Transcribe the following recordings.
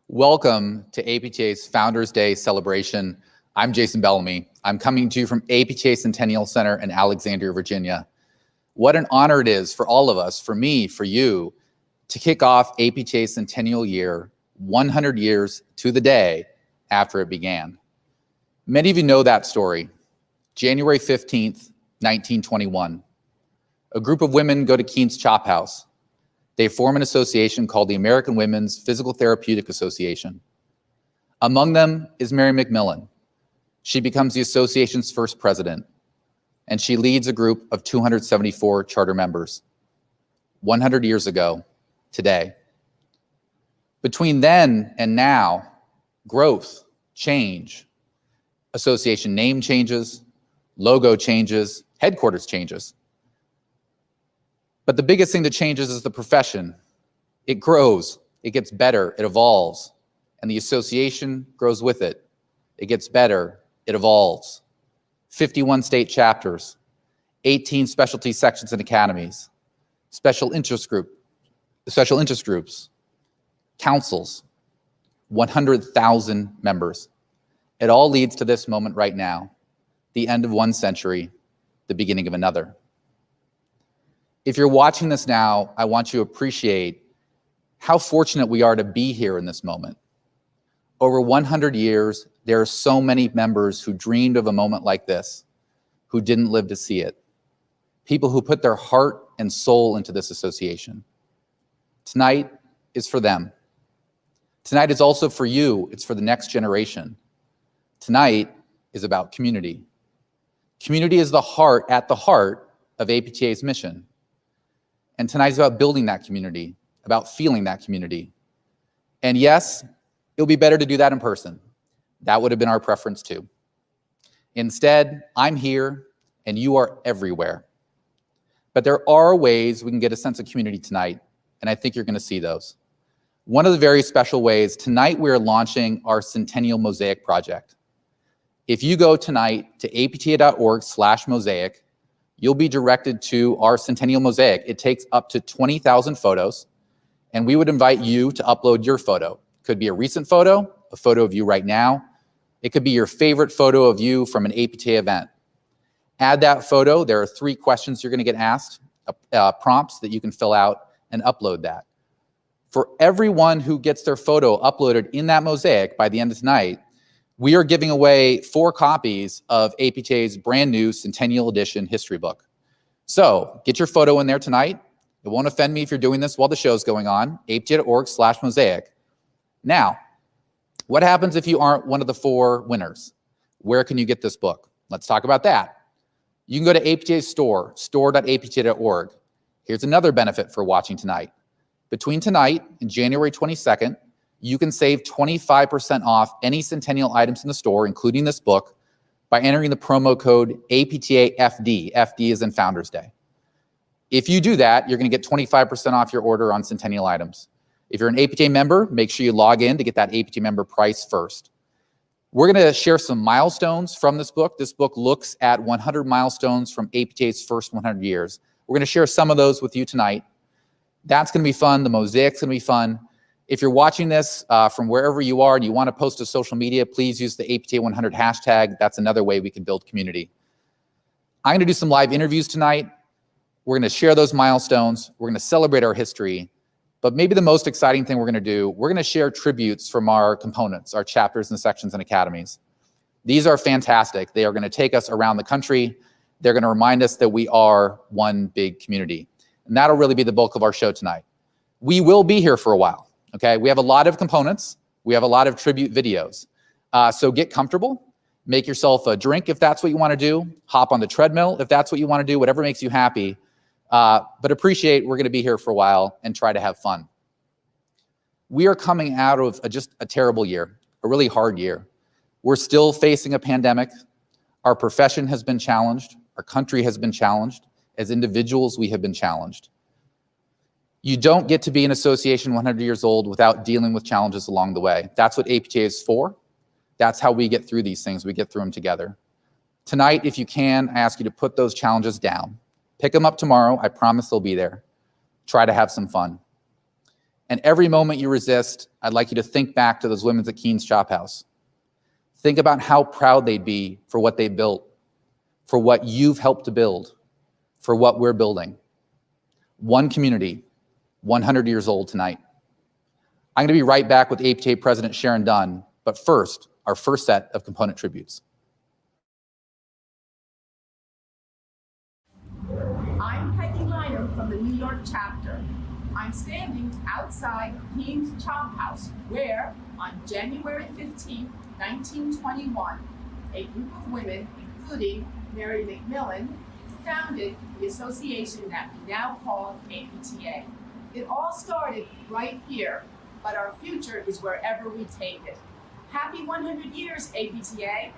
Welcome to APTA's Founders Day celebration. I'm Jason Bellamy. I'm coming to you from APTA Centennial Center in Alexandria, Virginia. What an honor it is for all of us, for me, for you, to kick off APTA Centennial Year 100 years to the day after it began. Many of you know that story. January 15th, 1921. A group of women go to Keene's Chop House. They form an association called the American Women's Physical Therapeutic Association. Among them is Mary MacMillan. She becomes the association's first president, and she leads a group of 274 charter members. 100 years ago, today. Between then and now, growth, change, association name changes, logo changes, headquarters changes. But the biggest thing that changes is the profession. It grows, it gets better, it evolves, and the association grows with it. It gets better, it evolves. 51 state chapters, 18 specialty sections and academies, special interest groups, councils, 100,000 members. It all leads to this moment right now, the end of one century, the beginning of another. If you're watching this now, I want you to appreciate how fortunate we are to be here in this moment. Over 100 years, there are so many members who dreamed of a moment like this, who didn't live to see it. People who put their heart and soul into this association. Tonight is for them. Tonight is also for you. It's for the next generation. Tonight is about community. Community is at the heart of APTA's mission. And tonight is about building that community, about feeling that community. And yes, it'll be better to do that in person. That would have been our preference too. Instead, I'm here and you are everywhere. But there are ways we can get a sense of community tonight, and I think you're going to see those. One of the very special ways, tonight we're launching our Centennial Mosaic project. If you go tonight to apta.org/mosaic, you'll be directed to our Centennial Mosaic. It takes up to 20,000 photos, and we would invite you to upload your photo. Could be a recent photo, a photo of you right now. It could be your favorite photo of you from an APTA event. Add that photo. There are 3 questions you're going to get asked, prompts that you can fill out and upload that. For everyone who gets their photo uploaded in that mosaic by the end of tonight, we are giving away 4 copies of APTA's brand new Centennial Edition history book. So get your photo in there tonight. It won't offend me if you're doing this while the show's going on, apta.org/mosaic. Now, what happens if you aren't one of the 4 winners? Where can you get this book? Let's talk about that. You can go to APTA's store, store.apta.org. Here's another benefit for watching tonight. Between tonight and January 22nd, you can save 25% off any Centennial items in the store, including this book, by entering the promo code APTAFD. FD is in Founders Day. If you do that, you're going to get 25% off your order on Centennial items. If you're an APTA member, make sure you log in to get that APTA member price first. We're going to share some milestones from this book. This book looks at 100 milestones from APTA's first 100 years. We're going to share some of those with you tonight. That's going to be fun. The mosaic's going to be fun. If you're watching this from wherever you are and you want to post to social media, please use the APTA100 hashtag. That's another way we can build community. I'm going to do some live interviews tonight. We're going to share those milestones. We're going to celebrate our history. But maybe the most exciting thing we're going to do, we're going to share tributes from our components, our chapters and sections and academies. These are fantastic. They are going to take us around the country. They're going to remind us that we are one big community. And that'll really be the bulk of our show tonight. We will be here for a while. Okay, we have a lot of components. We have a lot of tribute videos. So get comfortable. Make yourself a drink if that's what you want to do. Hop on the treadmill if that's what you want to do, whatever makes you happy. But appreciate we're going to be here for a while and try to have fun. We are coming out of just a terrible year, a really hard year. We're still facing a pandemic. Our profession has been challenged. Our country has been challenged. As individuals, we have been challenged. You don't get to be an association 100 years old without dealing with challenges along the way. That's what APTA is for. That's how we get through these things. We get through them together. Tonight, if you can, I ask you to put those challenges down. Pick them up tomorrow. I promise they'll be there. Try to have some fun. And every moment you resist, I'd like you to think back to those women at Keen's Chop House. Think about how proud they'd be for what they built, for what you've helped to build, for what we're building. One community, 100 years old tonight. I'm going to be right back with APTA President Sharon Dunn, but first, our first set of component tributes. I'm Peggy Liner from the New York chapter. I'm standing outside Keen's Chop House, where on January 15, 1921, a group of women, including Mary MacMillan, founded the association that we now call APTA. It all started right here, but our future is wherever we take it. Happy 100 years, APTA.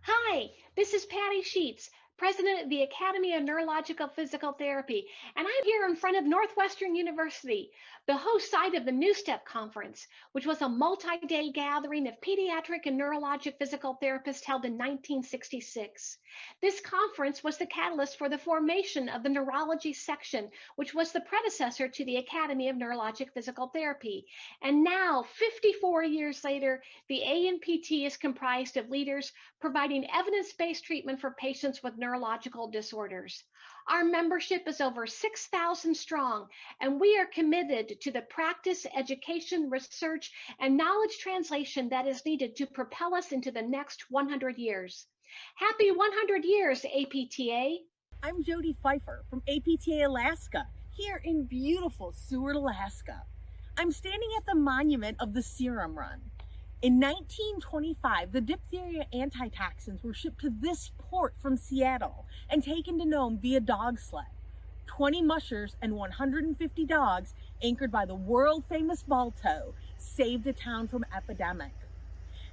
Hi, this is Patty Sheets, President of the Academy of Neurological Physical Therapy, and I'm here in front of Northwestern University, the host site of the New Step Conference, which was a multi-day gathering of pediatric and neurologic physical therapists held in 1966. This conference was the catalyst for the formation of the neurology section, which was the predecessor to the Academy of Neurologic Physical Therapy. And now, 54 years later, the ANPT is comprised of leaders providing evidence-based treatment for patients with neurological disorders. Our membership is over 6,000 strong, and we are committed to the practice, education, research, and knowledge translation that is needed to propel us into the next 100 years. Happy 100 years, APTA. I'm Jody Pfeiffer from APTA Alaska, here in beautiful Seward, Alaska. I'm standing at the monument of the Serum Run. In 1925, the diphtheria antitoxins were shipped to this port from Seattle and taken to Nome via dog sled. 20 mushers and 150 dogs, anchored by the world-famous Balto, saved the town from epidemic.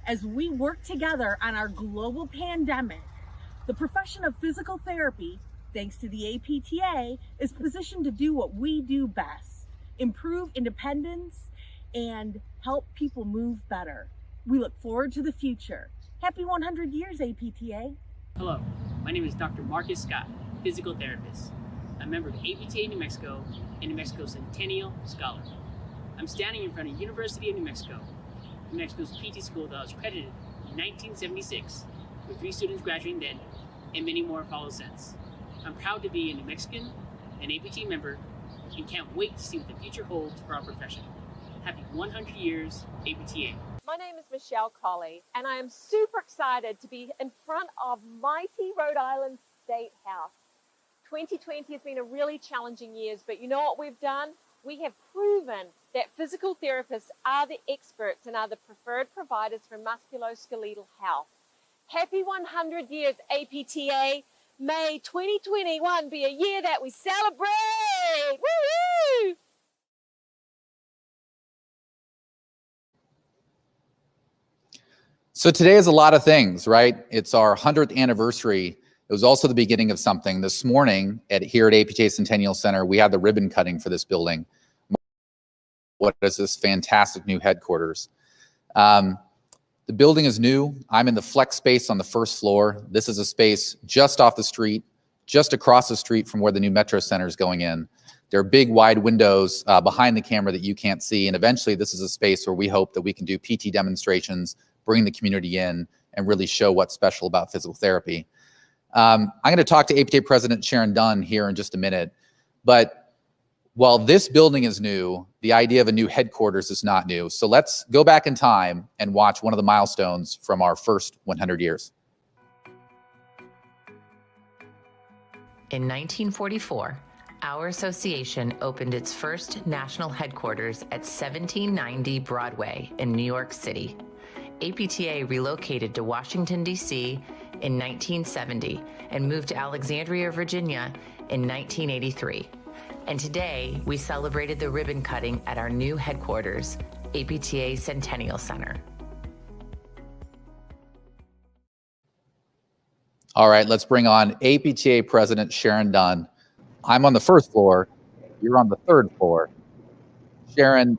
As we work together on our global pandemic, the profession of physical therapy, thanks to the APTA, is positioned to do what we do best: improve independence and help people move better. We look forward to the future. Happy 100 years, APTA. Hello, my name is Dr. Marcus Scott, physical therapist. I'm a member of APTA New Mexico and New Mexico Centennial Scholar. I'm standing in front of University of New Mexico, New Mexico's PT school that was credited in 1976, with 3 students graduating then, and many more follow since. I'm proud to be a New Mexican, an APTA member, and can't wait to see what the future holds for our profession. Happy 100 years, APTA. My name is Michelle Colley, and I am super excited to be in front of mighty Rhode Island State House. 2020 has been a really challenging year, but you know what we've done? We have proven that physical therapists are the experts and are the preferred providers for musculoskeletal health. Happy 100 years, APTA. May 2021 be a year that we celebrate. Woo-hoo! So today is a lot of things, right? It's our 100th anniversary. It was also the beginning of something. This morning here at APTA Centennial Center, we had the ribbon cutting for this building. What is this fantastic new headquarters? The building is new. I'm in the flex space on the first floor. This is a space just off the street, just across the street from where the new Metro Center is going in. There are big wide windows behind the camera that you can't see. And eventually this is a space where we hope that we can do PT demonstrations, bring the community in, and really show what's special about physical therapy. I'm going to talk to APTA President Sharon Dunn here in just a minute. But while this building is new, the idea of a new headquarters is not new. So let's go back in time and watch one of the milestones from our first 100 years. In 1944, our association opened its first national headquarters at 1790 Broadway in New York City. APTA relocated to Washington, D.C. in 1970 and moved to Alexandria, Virginia in 1983. And today, we celebrated the ribbon cutting at our new headquarters, APTA Centennial Center. All right, let's bring on APTA President Sharon Dunn. I'm on the first floor. You're on the third floor. Sharon,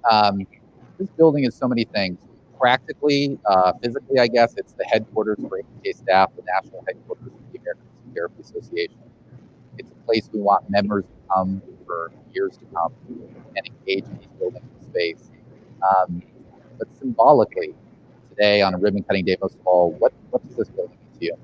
this building is so many things. Practically, physically, I guess, it's the headquarters for APTA staff, the national headquarters of the American Physical Therapy Association. It's a place we want members to come for years to come and engage in these buildings. space. But symbolically, today on a ribbon cutting day, most of all, what does this building mean to you?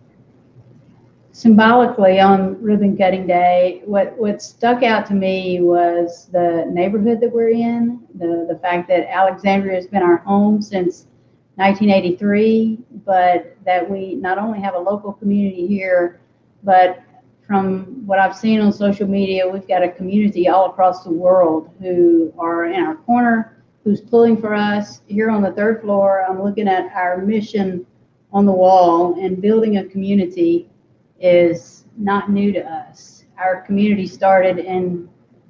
Symbolically on ribbon cutting day, what stuck out to me was the neighborhood that we're in, the fact that Alexandria has been our home since 1983, but that we not only have a local community here, but from what I've seen on social media, we've got a community all across the world who are in our corner, who's pulling for us. Here on the third floor, I'm looking at our mission on the wall, and building a community is not new to us. Our community started in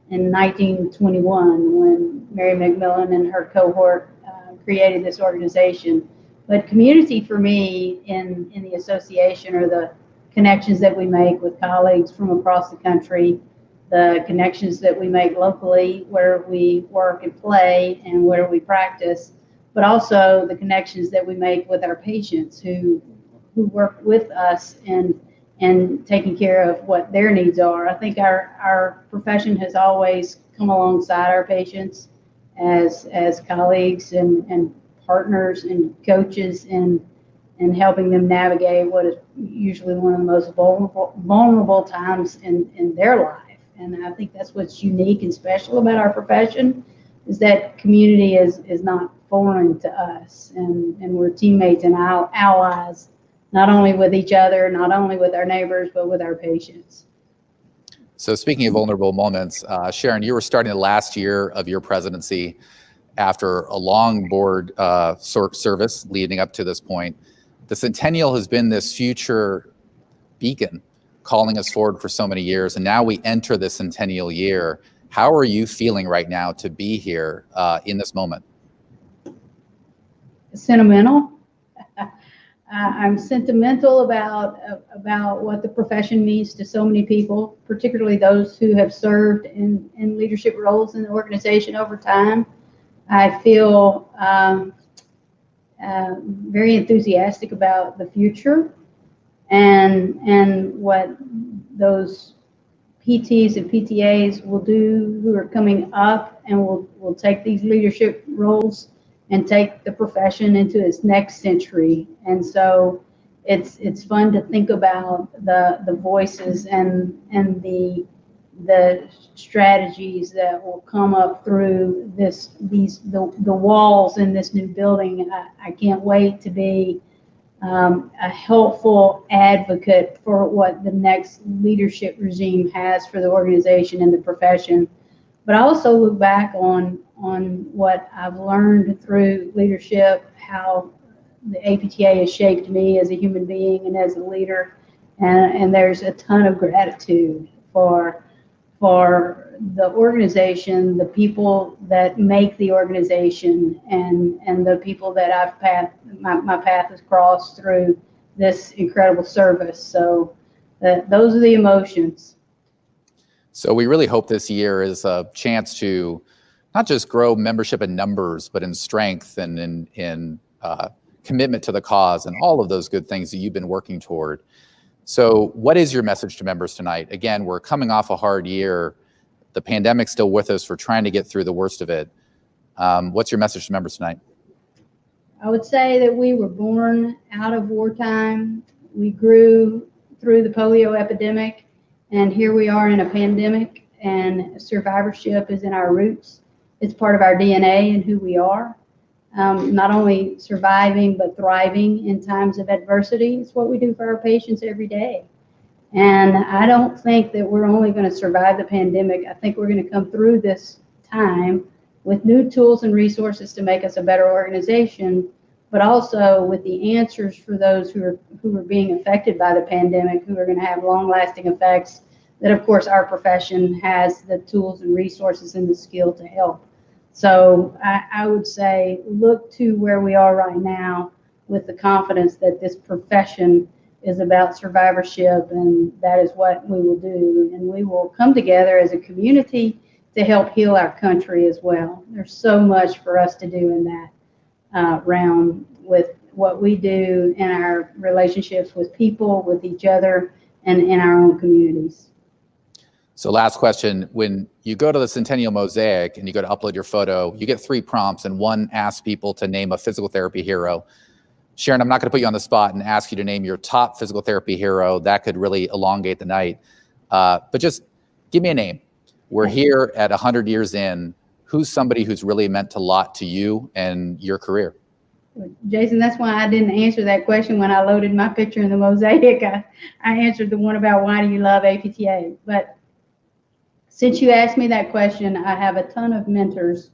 1921 when Mary MacMillan and her cohort created this organization. But community for me in the association are the connections that we make with colleagues from across the country, the connections that we make locally where we work and play and where we practice, but also the connections that we make with our patients who work with us and taking care of what their needs are. I think our profession has always come alongside our patients as colleagues and partners and coaches and helping them navigate what is usually one of the most vulnerable times in their life. And I think that's what's unique and special about our profession, is that community is not foreign to us, and we're teammates and allies, not only with each other, not only with our neighbors, but with our patients. So speaking of vulnerable moments, Sharon, you were starting the last year of your presidency after a long board service leading up to this point. The Centennial has been this future beacon calling us forward for so many years, and now we enter the Centennial year. How are you feeling right now to be here in this moment? Sentimental. I'm sentimental about what the profession means to so many people, particularly those who have served in leadership roles in the organization over time. I feel very enthusiastic about the future and what those PTs and PTAs will do who are coming up and will take these leadership roles and take the profession into its next century. And so it's fun to think about the voices and the strategies that will come up through the walls in this new building. I can't wait to be a helpful advocate for what the next leadership regime has for the organization and the profession. But I also look back on what I've learned through leadership, how the APTA has shaped me as a human being and as a leader, and there's a ton of gratitude for the organization, the people that make the organization, and the people that my path has crossed through this incredible service. So those are the emotions. So we really hope this year is a chance to not just grow membership in numbers, but in strength and in commitment to the cause and all of those good things that you've been working toward. So what is your message to members tonight? Again, we're coming off a hard year. The pandemic's still with us. We're trying to get through the worst of it. What's your message to members tonight? I would say that we were born out of wartime. We grew through the polio epidemic, and here we are in a pandemic, and survivorship is in our roots. It's part of our DNA and who we are. Not only surviving, but thriving in times of adversity. It's what we do for our patients every day. And I don't think that we're only going to survive the pandemic. I think we're going to come through this time with new tools and resources to make us a better organization, but also with the answers for those who are being affected by the pandemic, who are going to have long-lasting effects that, of course, our profession has the tools and resources and the skill to help. So I would say look to where we are right now with the confidence that this profession is about survivorship, and that is what we will do. And we will come together as a community to help heal our country as well. There's so much for us to do in that realm with what we do in our relationships with people, with each other, and in our own communities. So last question, when you go to the Centennial Mosaic and you go to upload your photo, you get 3 prompts and one asks people to name a physical therapy hero. Sharon, I'm not gonna put you on the spot and ask you to name your top physical therapy hero. That could really elongate the night. But just give me a name. We're here at 100 years in. Who's somebody who's really meant a lot to you and your career? Jason, that's why I didn't answer that question when I loaded my picture in the Mosaic. I answered the one about why do you love APTA. But since you asked me that question, I have a ton of mentors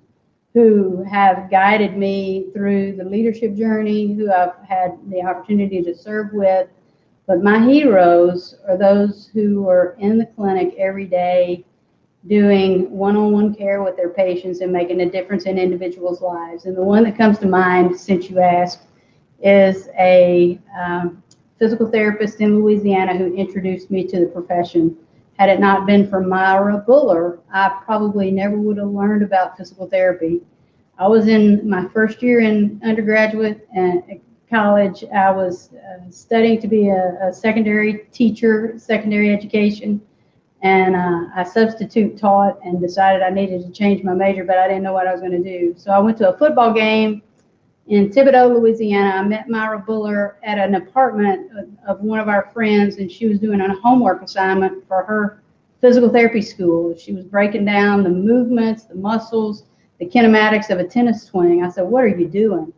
who have guided me through the leadership journey, who I've had the opportunity to serve with. But my heroes are those who are in the clinic every day doing one-on-one care with their patients and making a difference in individuals' lives. And the one that comes to mind, since you asked, is a physical therapist in Louisiana who introduced me to the profession. Had it not been for Myra Buller, I probably never would have learned about physical therapy. I was in my first year in undergraduate college. I was studying to be a secondary teacher, secondary education, and I substitute taught and decided I needed to change my major, but I didn't know what I was going to do. So I went to a football game in Thibodaux, Louisiana. I met Myra Buller at an apartment of one of our friends, and she was doing a homework assignment for her physical therapy school. She was breaking down the movements, the muscles, the kinematics of a tennis swing. I said, "What are you doing?"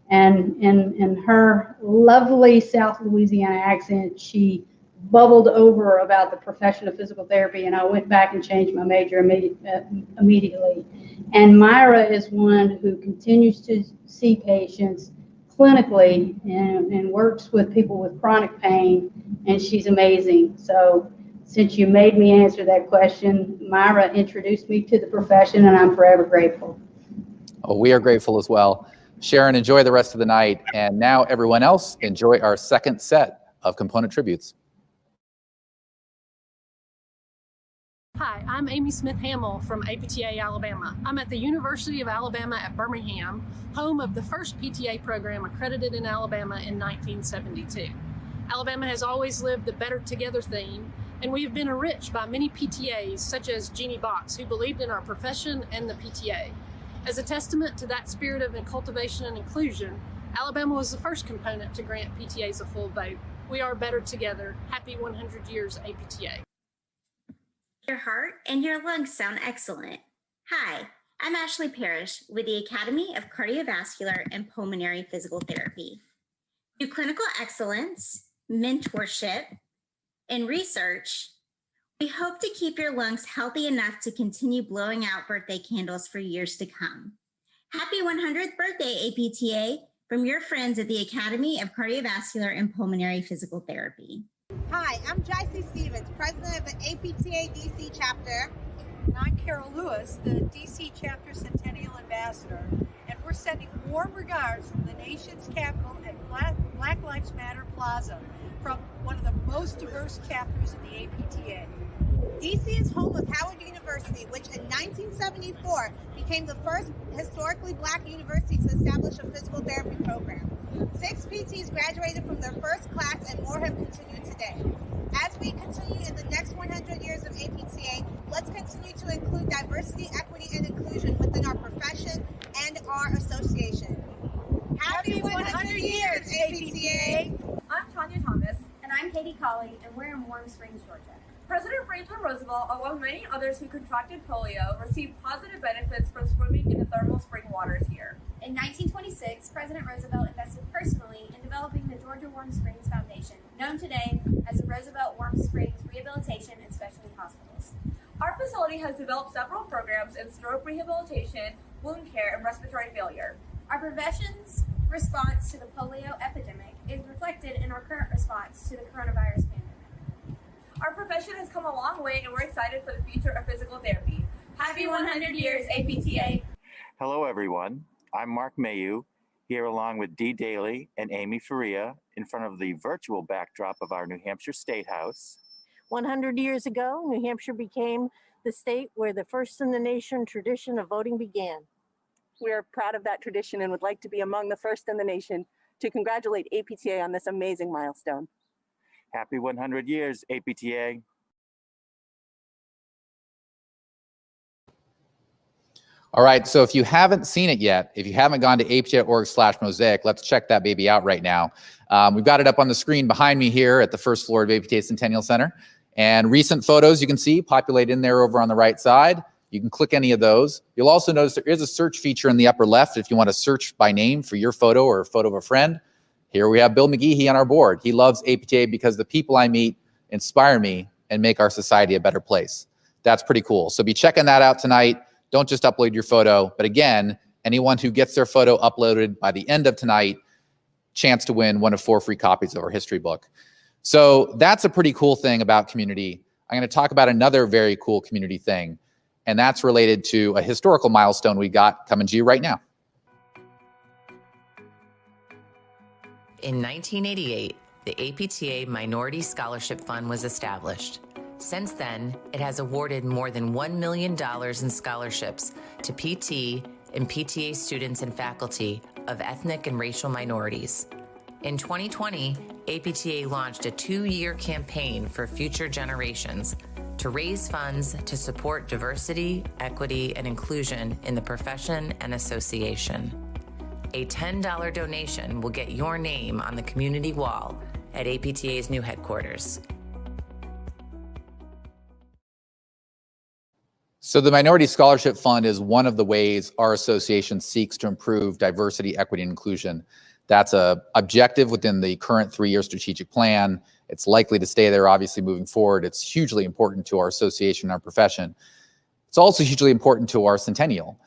And in her lovely South Louisiana accent, she bubbled over about the profession of physical therapy, and I went back and changed my major immediately. And Myra is one who continues to see patients clinically and works with people with chronic pain, and she's amazing. So since you made me answer that question, Myra introduced me to the profession, and I'm forever grateful. Oh, we are grateful as well. Sharon, enjoy the rest of the night. And now everyone else, enjoy our second set of component tributes. Hi, I'm Amy Smith Hamill from APTA, Alabama. I'm at the University of Alabama at Birmingham, home of the first PTA program accredited in Alabama in 1972. Alabama has always lived the Better Together theme, and we have been enriched by many PTAs such as Jeannie Box, who believed in our profession and the PTA. As a testament to that spirit of cultivation and inclusion, Alabama was the first component to grant PTAs a full vote. We are better together. Happy 100 years, APTA. Your heart and your lungs sound excellent. Hi, I'm Ashley Parrish with the Academy of Cardiovascular and Pulmonary Physical Therapy. Through clinical excellence, mentorship, and research, we hope to keep your lungs healthy enough to continue blowing out birthday candles for years to come. Happy 100th birthday, APTA, from your friends at the Academy of Cardiovascular and Pulmonary Physical Therapy. Hi, I'm Jycie Stevens, president of the APTA DC chapter. And I'm Carol Lewis, the DC chapter Centennial ambassador. And we're sending warm regards from the nation's capital at Black Lives Matter Plaza from one of the most diverse chapters in the APTA. DC is home of Howard University, which in 1974 became the first historically Black university to establish a physical therapy program. 6 PTs graduated from their first class, and more have continued today. As we continue in the next 100 years of APTA, let's continue to include diversity, equity, and inclusion within our profession and our association. Happy 100 years, APTA! I'm Tanya Thomas. And I'm Katie Colley, and we're in Warm Springs, Georgia. President Franklin Roosevelt, along with many others who contracted polio, received positive benefits from swimming in the thermal spring waters here. In 1926, President Roosevelt invested personally in developing the Georgia Warm Springs Foundation, known today as the Roosevelt Warm Springs Rehabilitation and Specialty Hospitals. Our facility has developed several programs in stroke rehabilitation, wound care, and respiratory failure. Our profession's response to the polio epidemic is reflected in our current response to the coronavirus pandemic. Our profession has come a long way, and we're excited for the future of physical therapy. Happy 100 years, APTA! Hello, everyone. I'm Mark Mayu, here along with Dee Daly and Amy Faria in front of the virtual backdrop of our New Hampshire State House. 100 years ago, New Hampshire became the state where the first in the nation tradition of voting began. We are proud of that tradition and would like to be among the first in the nation to congratulate APTA on this amazing milestone. Happy 100 years, APTA. All right, so if you haven't seen it yet, if you haven't gone to apta.org/mosaic, let's check that baby out right now. We've got it up on the screen behind me here at the first floor of APTA Centennial Center. And recent photos you can see populate in there over on the right side. You can click any of those. You'll also notice there is a search feature in the upper left if you want to search by name for your photo or a photo of a friend. Here we have Bill McGehee on our board. He loves APTA because the people I meet inspire me and make our society a better place. That's pretty cool. So be checking that out tonight. Don't just upload your photo, but again, anyone who gets their photo uploaded by the end of tonight, chance to win one of 4 free copies of our history book. So that's a pretty cool thing about community. I'm going to talk about another very cool community thing, and that's related to a historical milestone we got coming to you right now. In 1988, the APTA Minority Scholarship Fund was established. Since then, it has awarded more than $1 million in scholarships to PT and PTA students and faculty of ethnic and racial minorities. In 2020, APTA launched a 2-year campaign for future generations to raise funds to support diversity, equity, and inclusion in the profession and association. A $10 donation will get your name on the community wall at APTA's new headquarters. So the Minority Scholarship Fund is one of the ways our association seeks to improve diversity, equity, and inclusion. That's an objective within the current 3-year strategic plan. It's likely to stay there, obviously, moving forward. It's hugely important to our association and our profession. It's also hugely important to our Centennial.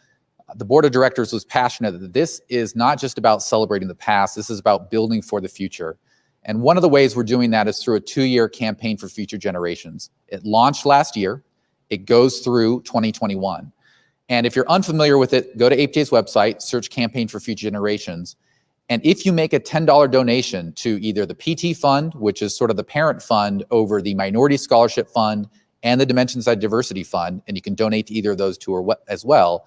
The board of directors was passionate that this is not just about celebrating the past, this is about building for the future. And one of the ways we're doing that is through a 2-year campaign for future generations. It launched last year. It goes through 2021. And if you're unfamiliar with it, go to APTA's website, search Campaign for Future Generations. And if you make a $10 donation to either the PT Fund, which is sort of the parent fund over the Minority Scholarship Fund and the Dimensions-Side Diversity Fund, and you can donate to either of those two as well.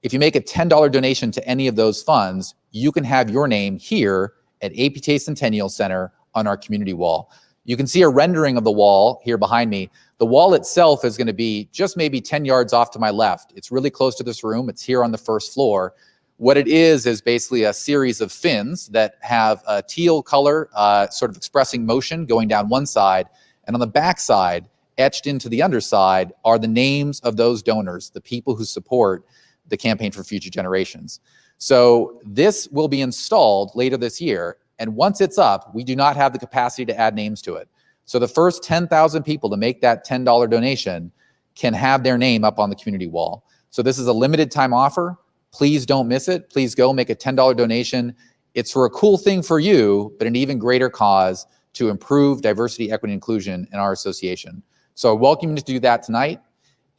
If you make a $10 donation to any of those funds, you can have your name here at APTA Centennial Center on our community wall. You can see a rendering of the wall here behind me. The wall itself is going to be just maybe 10 yards off to my left. It's really close to this room. It's here on the first floor. What it is basically a series of fins that have a teal color, sort of expressing motion going down one side. And on the back side, etched into the underside, are the names of those donors, the people who support the Campaign for Future Generations. So this will be installed later this year. And once it's up, we do not have the capacity to add names to it. So the first 10,000 people to make that $10 donation can have their name up on the community wall. So this is a limited time offer. Please don't miss it. Please go make a $10 donation. It's for a cool thing for you, but an even greater cause to improve diversity, equity, and inclusion in our association. So I welcome you to do that tonight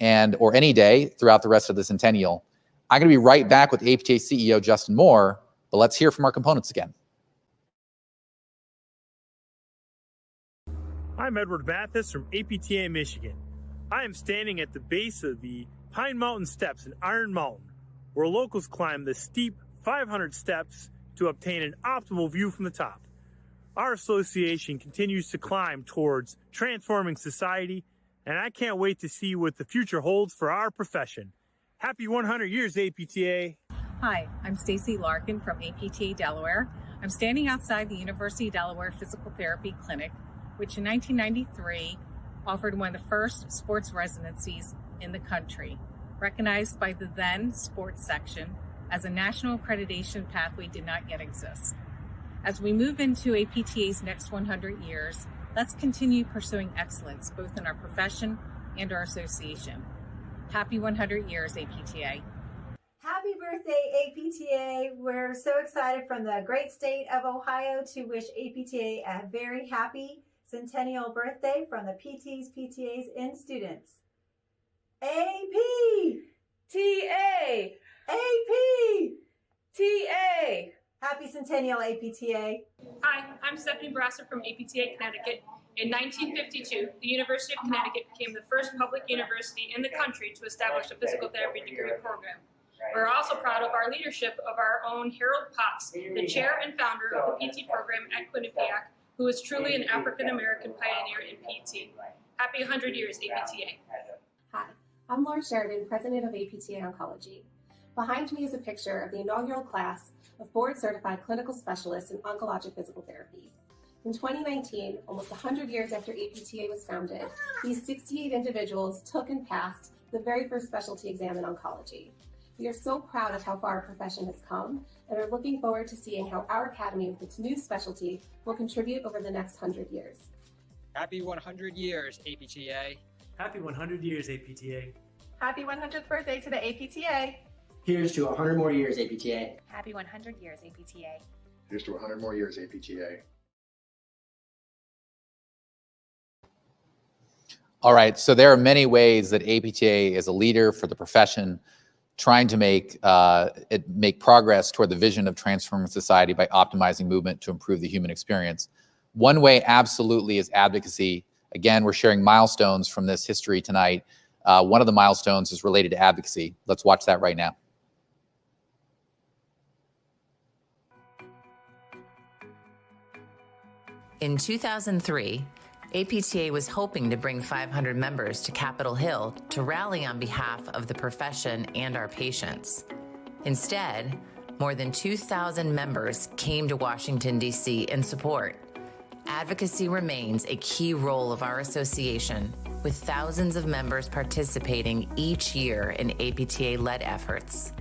or any day throughout the rest of the Centennial. I'm going to be right back with APTA CEO Justin Moore, but let's hear from our components again. I'm Edward Mathis from APTA, Michigan. I am standing at the base of the Pine Mountain Steps in Iron Mountain, where locals climb the steep 500 steps to obtain an optimal view from the top. Our association continues to climb towards transforming society, and I can't wait to see what the future holds for our profession. Happy 100 years, APTA. Hi, I'm Stacy Larkin from APTA Delaware. I'm standing outside the University of Delaware Physical Therapy Clinic, which in 1993 offered one of the first sports residencies in the country, recognized by the then sports section as a national accreditation pathway did not yet exist. As we move into APTA's next 100 years, let's continue pursuing excellence both in our profession and our association. Happy 100 years, APTA. Happy birthday, APTA. We're so excited from the great state of Ohio to wish APTA a very happy centennial birthday from the PTs, PTAs, and students. AP! TA! AP! TA! Happy Centennial, APTA. Hi, I'm Stephanie Brasser from APTA, Connecticut. In 1952, the University of Connecticut became the first public university in the country to establish a physical therapy degree program. We're also proud of our leadership of our own Harold Potts, the chair and founder of the PT program at Quinnipiac, who is truly an African-American pioneer in PT. Happy 100 years, APTA. Hi, I'm Laura Sheridan, president of APTA Oncology. Behind me is a picture of the inaugural class of board-certified clinical specialists in oncologic physical therapy. In 2019, almost 100 years after APTA was founded, these 68 individuals took and passed the very first specialty exam in oncology. We are so proud of how far our profession has come and are looking forward to seeing how our academy with its new specialty will contribute over the next 100 years. Happy 100 years, APTA. Happy 100 years, APTA. Happy 100th birthday to the APTA. Here's to 100 more years, APTA. Happy 100 years, APTA. Here's to 100 more years, APTA. All right, so there are many ways that APTA is a leader for the profession, trying to make progress toward the vision of transforming society by optimizing movement to improve the human experience. One way absolutely is advocacy. Again, we're sharing milestones from this history tonight. One of the milestones is related to advocacy. Let's watch that right now. In 2003, APTA was hoping to bring 500 members to Capitol Hill to rally on behalf of the profession and our patients. Instead, more than 2,000 members came to Washington, D.C. in support. Advocacy remains a key role of our association, with thousands of members participating each year in APTA-led efforts.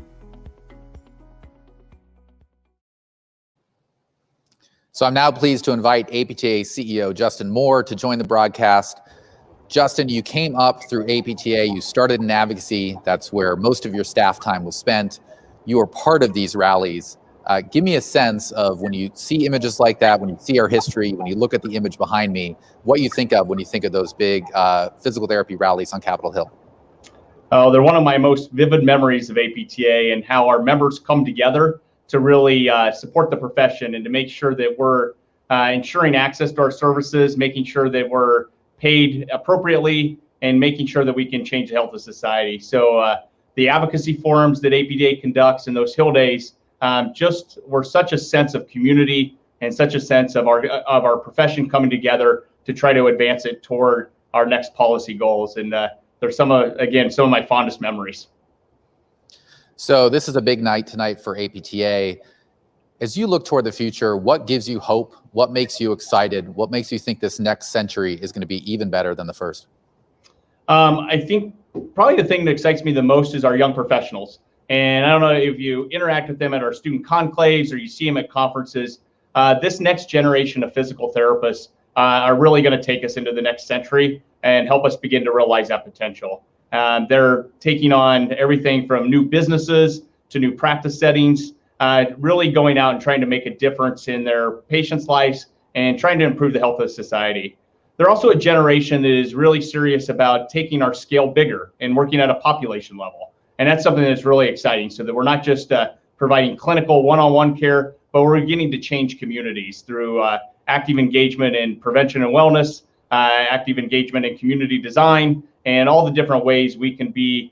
So I'm now pleased to invite APTA CEO Justin Moore to join the broadcast. Justin, you came up through APTA, you started in advocacy, that's where most of your staff time was spent. You were part of these rallies. Give me a sense of when you see images like that, when you see our history, when you look at the image behind me, what you think of when you think of those big physical therapy rallies on Capitol Hill. Oh, they're one of my most vivid memories of APTA and how our members come together to really support the profession and to make sure that we're ensuring access to our services, making sure that we're paid appropriately, and making sure that we can change the health of society. So the advocacy forums that APTA conducts and those Hill Days just were such a sense of community and such a sense of our profession coming together to try to advance it toward our next policy goals. And there's some of my fondest memories. So this is a big night tonight for APTA. As you look toward the future, what gives you hope? What makes you excited? What makes you think this next century is going to be even better than the first? I think probably the thing that excites me the most is our young professionals. And I don't know if you interact with them at our student conclaves or you see them at conferences. This next generation of physical therapists are really going to take us into the next century and help us begin to realize that potential. They're taking on everything from new businesses to new practice settings, really going out and trying to make a difference in their patients' lives and trying to improve the health of society. They're also a generation that is really serious about taking our scale bigger and working at a population level. And that's something that's really exciting, so that we're not just providing clinical one-on-one care, but we're beginning to change communities through active engagement in prevention and wellness, active engagement in community design, and all the different ways we can be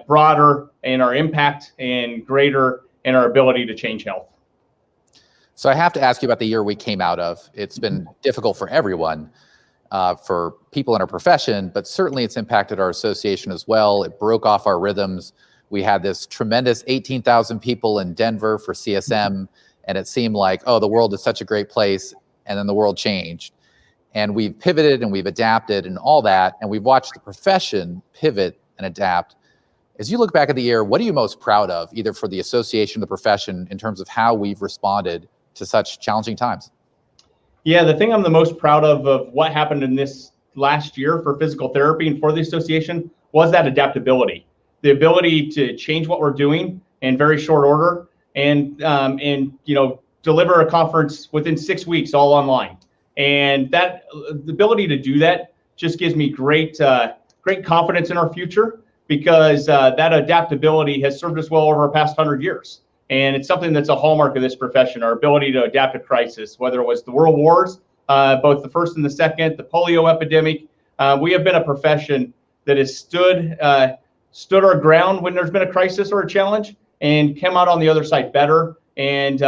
broader in our impact and greater in our ability to change health. So I have to ask you about the year we came out of. It's been difficult for everyone, for people in our profession, but certainly it's impacted our association as well. It broke off our rhythms. We had this tremendous 18,000 people in Denver for CSM, and it seemed like, oh, the world is such a great place, and then the world changed. And we've pivoted and we've adapted and all that, and we've watched the profession pivot and adapt. As you look back at the year, what are you most proud of, either for the association, the profession, in terms of how we've responded to such challenging times? Yeah, the thing I'm the most proud of what happened in this last year for physical therapy and for the association was that adaptability, the ability to change what we're doing in very short order and deliver a conference within 6 weeks, all online. And that the ability to do that just gives me great confidence in our future, because that adaptability has served us well over our past 100 years. And it's something that's a hallmark of this profession, our ability to adapt to crisis, whether it was the world wars, both the first and the second, the polio epidemic. We have been a profession that has stood our ground when there's been a crisis or a challenge and come out on the other side better and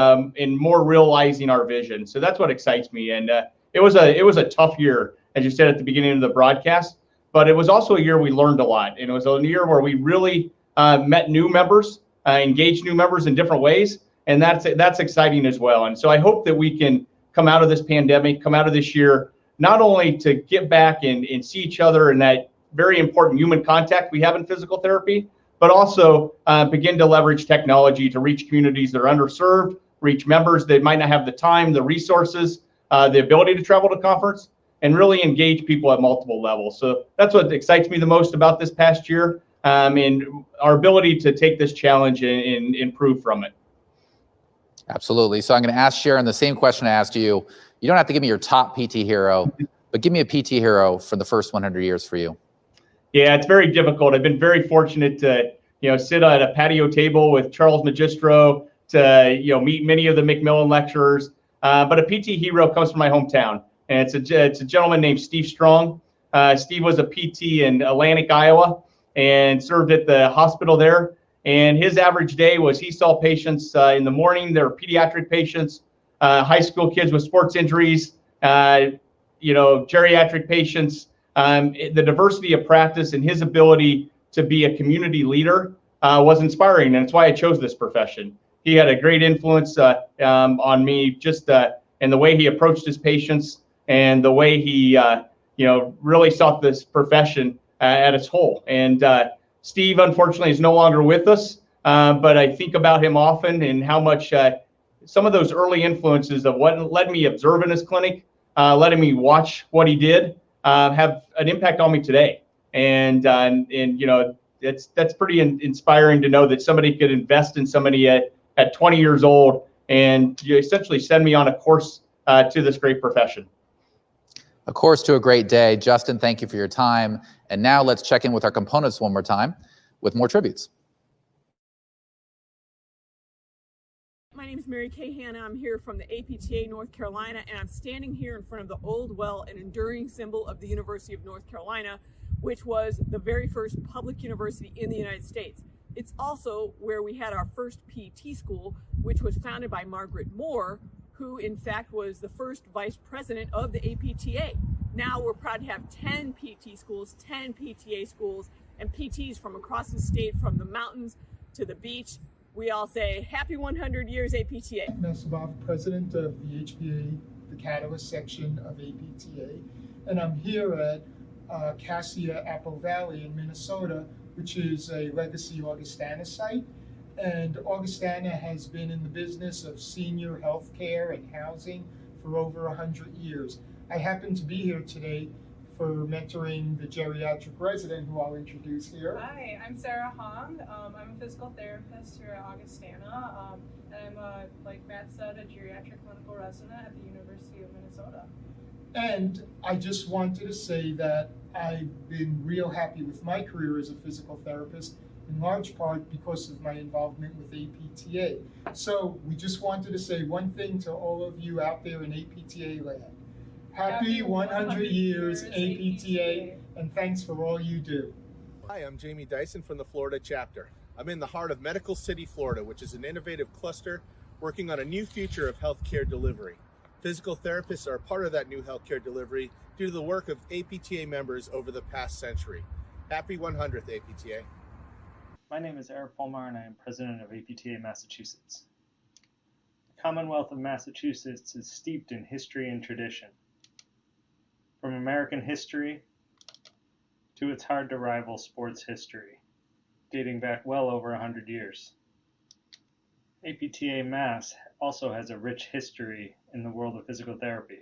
more realizing our vision. So that's what excites me. And it was a tough year, as you said at the beginning of the broadcast, but it was also a year we learned a lot. And it was a year where we really met new members, engage new members in different ways. And that's exciting as well. And so I hope that we can come out of this pandemic, come out of this year, not only to get back and see each other and that very important human contact we have in physical therapy, but also begin to leverage technology to reach communities that are underserved, reach members that might not have the time, the resources, the ability to travel to conference, and really engage people at multiple levels. So that's what excites me the most about this past year, and our ability to take this challenge and improve from it. Absolutely. So I'm going to ask Sharon the same question I asked you. You don't have to give me your top PT hero, but give me a PT hero for the first 100 years for you. Yeah, it's very difficult. I've been very fortunate to, sit at a patio table with Charles Magistro, to, meet many of the MacMillan lecturers. But a PT hero comes from my hometown, and it's a gentleman named Steve Strong. Steve was a PT in Atlantic, Iowa, and served at the hospital there. And his average day was he saw patients in the morning. There were pediatric patients, high school kids with sports injuries, geriatric patients. The diversity of practice and his ability to be a community leader was inspiring, and it's why I chose this profession. He had a great influence on me, just in the way he approached his patients and the way he, really sought this profession at its whole. And Steve, unfortunately, is no longer with us, but I think about him often and how much some of those early influences of what led me observe in his clinic, letting me watch what he did, have an impact on me today. And that's pretty inspiring to know that somebody could invest in somebody at 20 years old and essentially send me on a course to this great profession. A course to a great day. Justin, thank you for your time. And now let's check in with our components one more time with more tributes. My name is Mary Kay Hanna. I'm here from the APTA North Carolina, and I'm standing here in front of the old well, an enduring symbol of the University of North Carolina, which was the very first public university in the United States. It's also where we had our first PT school, which was founded by Margaret Moore, who in fact was the first vice president of the APTA. Now we're proud to have 10 PT schools, 10 PTA schools, and PTs from across the state, from the mountains to the beach. We all say, happy 100 years, APTA. Nasabov, president of the HPA, the Catalyst section of APTA, and I'm here at Cassia Apple Valley in Minnesota, which is a legacy Augustana site. And Augustana has been in the business of senior health care and housing for over 100 years. I happen to be here today for mentoring the geriatric resident, who I'll introduce here. Hi, I'm Sarah Hong. I'm a physical therapist here at Augustana, and I'm, like Matt said, a geriatric clinical resident at the University of Minnesota. And I just wanted to say that I've been real happy with my career as a physical therapist, in large part because of my involvement with APTA. So we just wanted to say one thing to all of you out there in APTA land. Happy 100 years, APTA, and thanks for all you do. Hi, I'm Jamie Dyson from the Florida chapter. I'm in the heart of Medical City, Florida, which is an innovative cluster working on a new future of healthcare delivery. Physical therapists are a part of that new healthcare delivery due to the work of APTA members over the past century. Happy 100th, APTA. My name is Eric Polmar, and I am president of APTA Massachusetts. The Commonwealth of Massachusetts is steeped in history and tradition. From American history to its hard-to-rival sports history, dating back well over 100 years. APTA Mass also has a rich history in the world of physical therapy.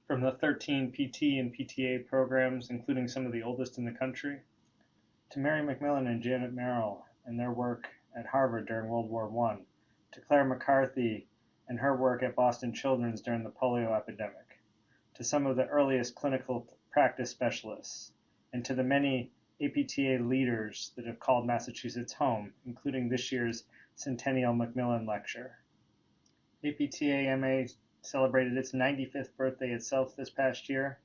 From the 13 PT and PTA programs, including some of the oldest in the country, to Mary MacMillan and Janet Merrill and their work at Harvard during World War I, to Claire McCarthy and her work at Boston Children's during the polio epidemic, to some of the earliest clinical practice specialists, and to the many APTA leaders that have called Massachusetts home, including this year's Centennial MacMillan Lecture. APTA MA celebrated its 95th birthday itself this past year.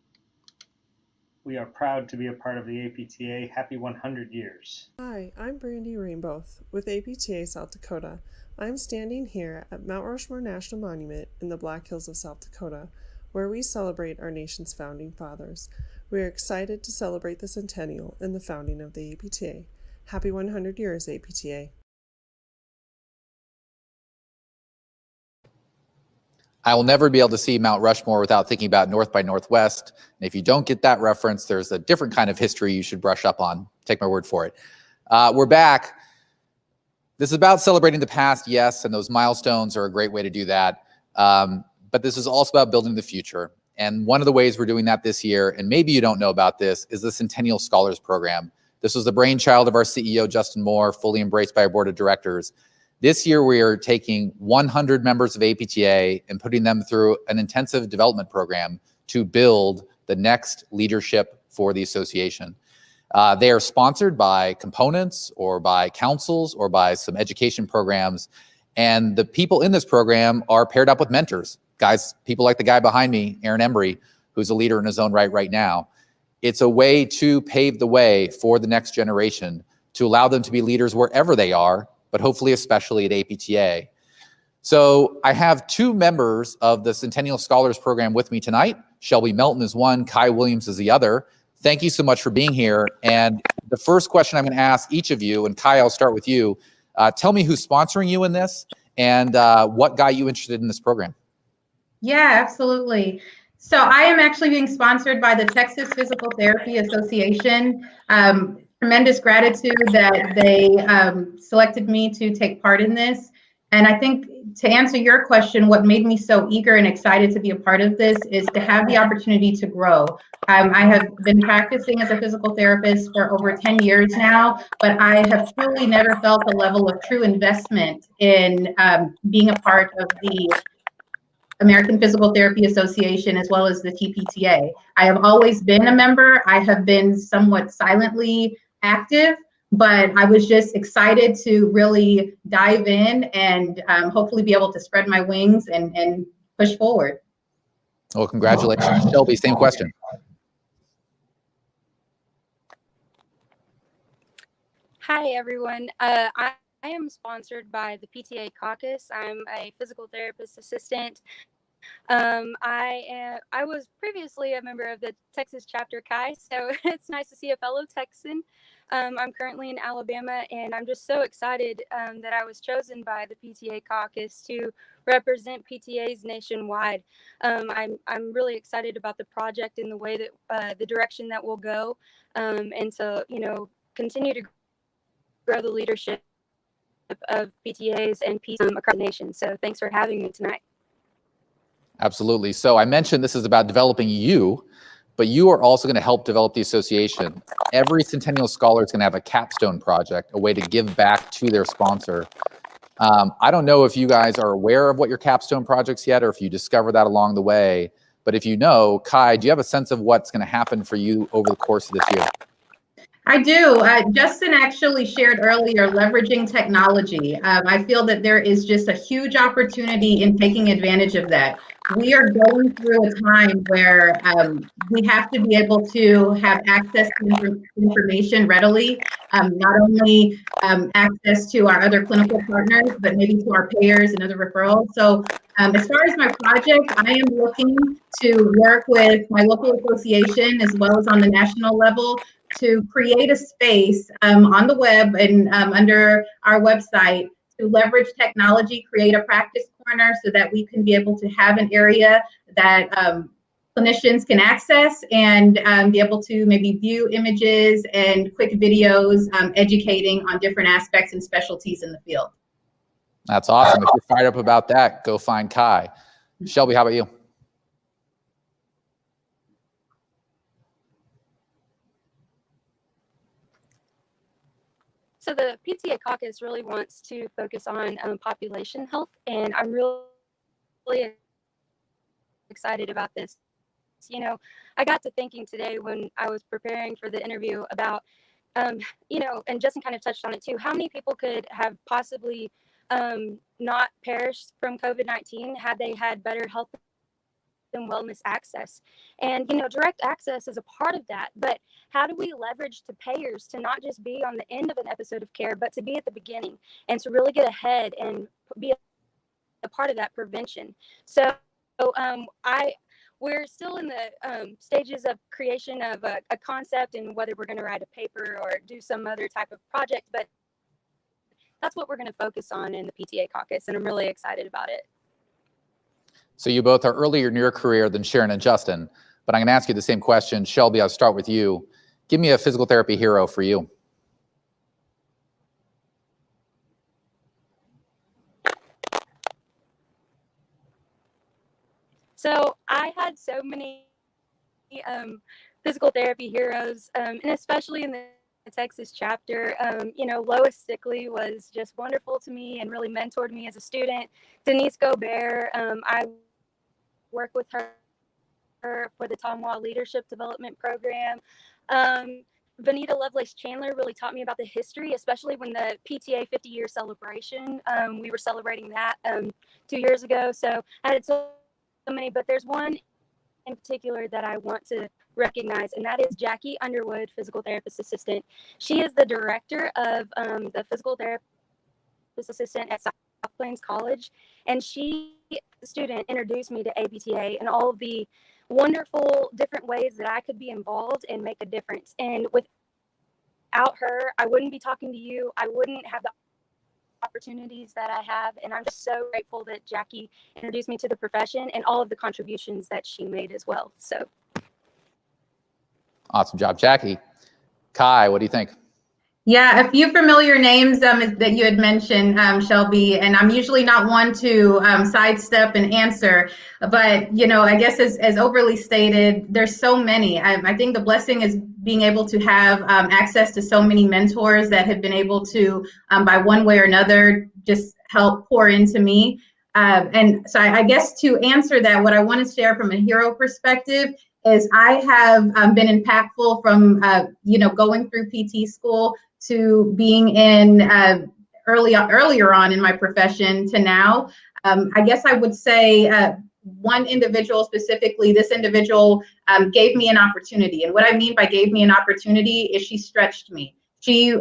We are proud to be a part of the APTA. Happy 100 years. Hi, I'm Brandy Rainboth with APTA South Dakota. I'm standing here at Mount Rushmore National Monument in the Black Hills of South Dakota, where we celebrate our nation's founding fathers. We are excited to celebrate the centennial and the founding of the APTA. Happy 100 years, APTA. I will never be able to see Mount Rushmore without thinking about North by Northwest. And if you don't get that reference, there's a different kind of history you should brush up on. Take my word for it. We're back. This is about celebrating the past, yes, and those milestones are a great way to do that. But this is also about building the future. And one of the ways we're doing that this year, and maybe you don't know about this, is the Centennial Scholars Program. This was the brainchild of our CEO, Justin Moore, fully embraced by our board of directors. This year, we are taking 100 members of APTA and putting them through an intensive development program to build the next leadership for the association. They are sponsored by components or by councils or by some education programs. And the people in this program are paired up with mentors. Guys, people like the guy behind me, Aaron Embry, who's a leader in his own right now. It's a way to pave the way for the next generation to allow them to be leaders wherever they are, but hopefully especially at APTA. So I have two members of the Centennial Scholars Program with me tonight. Shelby Melton is one, Kai Williams is the other. Thank you so much for being here. And the first question I'm going to ask each of you, and Kai, I'll start with you. Tell me who's sponsoring you in this and what got you interested in this program. Yeah, absolutely. So I am actually being sponsored by the Texas Physical Therapy Association. Tremendous gratitude that they selected me to take part in this. And I think to answer your question, what made me so eager and excited to be a part of this is to have the opportunity to grow. I have been practicing as a physical therapist for over 10 years now, but I have truly never felt a level of true investment in being a part of the American Physical Therapy Association, as well as the TPTA. I have always been a member. I have been somewhat silently active, but I was just excited to really dive in and hopefully be able to spread my wings and push forward. Well, congratulations. Shelby, same question. Hi, everyone. I am sponsored by the PTA Caucus. I'm a physical therapist assistant. I was previously a member of the Texas chapter, Kai, so it's nice to see a fellow Texan. I'm currently in Alabama, and I'm just so excited that I was chosen by the PTA Caucus to represent PTAs nationwide. I'm really excited about the project and the way that the direction that we'll go, and to continue to grow the leadership of PTAs and PTs across the nation. So thanks for having me tonight. Absolutely. So I mentioned this is about developing you, but you are also going to help develop the association. Every Centennial Scholar is going to have a capstone project, a way to give back to their sponsor. I don't know if you guys are aware of what your capstone projects yet, or if you discover that along the way. But if you know, Kai, do you have a sense of what's going to happen for you over the course of this year? I do. Justin actually shared earlier leveraging technology. I feel that there is just a huge opportunity in taking advantage of that. We are going through a time where we have to be able to have access to information readily, not only access to our other clinical partners, but maybe to our payers and other referrals. So as far as my project, I am looking to work with my local association as well as on the national level to create a space on the web and under our website to leverage technology, create a practice corner so that we can be able to have an area that clinicians can access and be able to maybe view images and quick videos educating on different aspects and specialties in the field. That's awesome. If you're fired up about that, go find Kai. Shelby, how about you? So the PTA Caucus really wants to focus on population health, and I'm really excited about this. I got to thinking today when I was preparing for the interview about, and Justin kind of touched on it too, how many people could have possibly not perished from COVID-19 had they had better health and wellness access. And, direct access is a part of that, but how do we leverage to payers to not just be on the end of an episode of care, but to be at the beginning and to really get ahead and be a part of that prevention? So we're still in the stages of creation of a concept and whether we're going to write a paper or do some other type of project, but that's what we're going to focus on in the PTA Caucus, and I'm really excited about it. So you both are earlier in your career than Sharon and Justin, but I'm going to ask you the same question. Shelby, I'll start with you. Give me a physical therapy hero for you. So I had so many physical therapy heroes, and especially in the Texas chapter. Lois Stickley was just wonderful to me and really mentored me as a student. Denise Gobert, I worked with her for the Tom Wall Leadership Development Program. Vanita Lovelace Chandler really taught me about the history, especially when the PTA 50-year celebration, we were celebrating that 2 years ago. So I had so many, but there's one in particular that I want to recognize, and that is Jackie Underwood, physical therapist assistant. She is the director of the physical therapist assistant at South Plains College, and she, the student, introduced me to APTA and all of the wonderful different ways that I could be involved and make a difference. And without her, I wouldn't be talking to you. I wouldn't have the opportunities that I have. And I'm just so grateful that Jackie introduced me to the profession and all of the contributions that she made as well. So. Awesome job, Jackie. Kai, what do you think? Yeah, a few familiar names that you had mentioned, Shelby, and I'm usually not one to sidestep and answer, but I guess as overly stated, there's so many. I think the blessing is being able to have access to so many mentors that have been able to, by one way or another, just help pour into me. And so I guess to answer that, what I want to share from a hero perspective is I have been impactful from, going through PT school to being in earlier on in my profession to now. I guess I would say one individual specifically, this individual gave me an opportunity. And what I mean by gave me an opportunity is she stretched me. She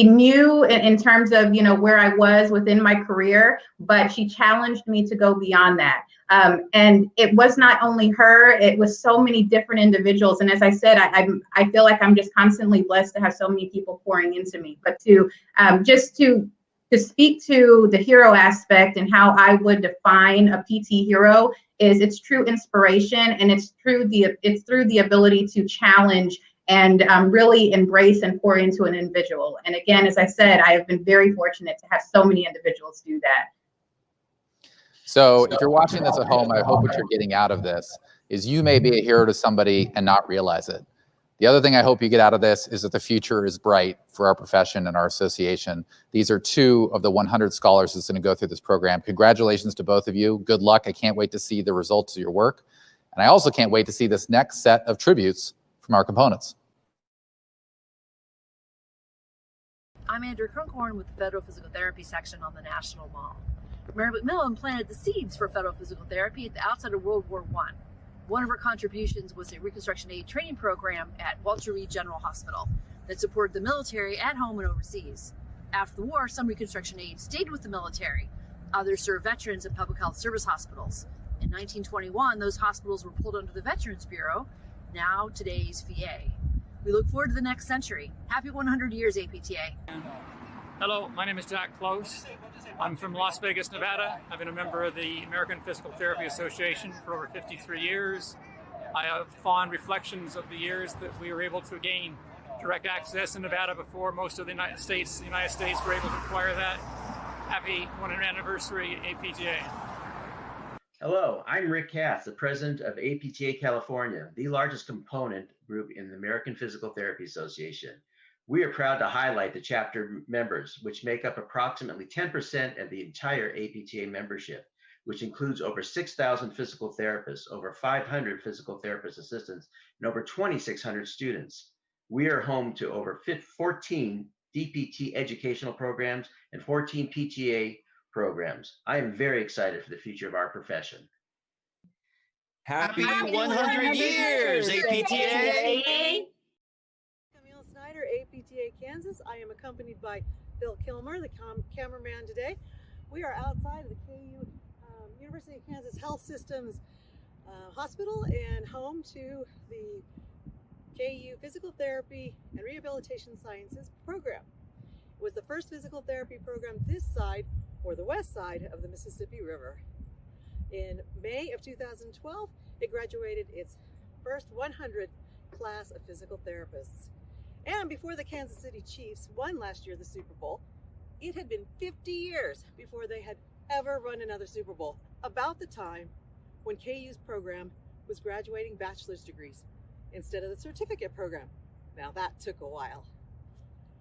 knew in terms of, where I was within my career, but she challenged me to go beyond that. And it was not only her, it was so many different individuals. And as I said, I feel like I'm just constantly blessed to have so many people pouring into me. But to speak to the hero aspect and how I would define a PT hero is it's true inspiration, and it's through the ability to challenge and really embrace and pour into an individual. And again, as I said, I have been very fortunate to have so many individuals do that. So if you're watching this at home, I hope what you're getting out of this is you may be a hero to somebody and not realize it. The other thing I hope you get out of this is that the future is bright for our profession and our association. These are 2 of the 100 scholars that's going to go through this program. Congratulations to both of you. Good luck. I can't wait to see the results of your work. And I also can't wait to see this next set of tributes from our components. I'm Andrew Kronkorn with the Federal Physical Therapy section on the National Mall. Mary MacMillan planted the seeds for federal physical therapy at the outset of World War I. One of her contributions was a reconstruction aid training program at Walter Reed General Hospital that supported the military at home and overseas. After the war, some reconstruction aides stayed with the military. Others served veterans in public health service hospitals. In 1921, those hospitals were pulled under the Veterans Bureau, now today's VA. We look forward to the next century. Happy 100 years, APTA. Hello, my name is Jack Close. I'm from Las Vegas, Nevada. I've been a member of the American Physical Therapy Association for over 53 years. I have fond reflections of the years that we were able to gain direct access in Nevada before most of the United States were able to acquire that. Happy 100th anniversary, APTA. Hello, I'm Rick Katz, the president of APTA California, the largest component group in the American Physical Therapy Association. We are proud to highlight the chapter members, which make up approximately 10% of the entire APTA membership, which includes over 6,000 physical therapists, over 500 physical therapist assistants, and over 2,600 students. We are home to over 14 DPT educational programs and 14 PTA programs. I am very excited for the future of our profession. Happy 100 years, APTA! APTA Kansas. I am accompanied by Bill Kilmer, the cameraman today. We are outside of the KU University of Kansas Health Systems Hospital and home to the KU Physical Therapy and Rehabilitation Sciences program. It was the first physical therapy program this side or the west side of the Mississippi River. In May of 2012, it graduated its first 100 class of physical therapists. And before the Kansas City Chiefs won last year the Super Bowl, it had been 50 years before they had ever run another Super Bowl, about the time when KU's program was graduating bachelor's degrees instead of the certificate program. Now that took a while.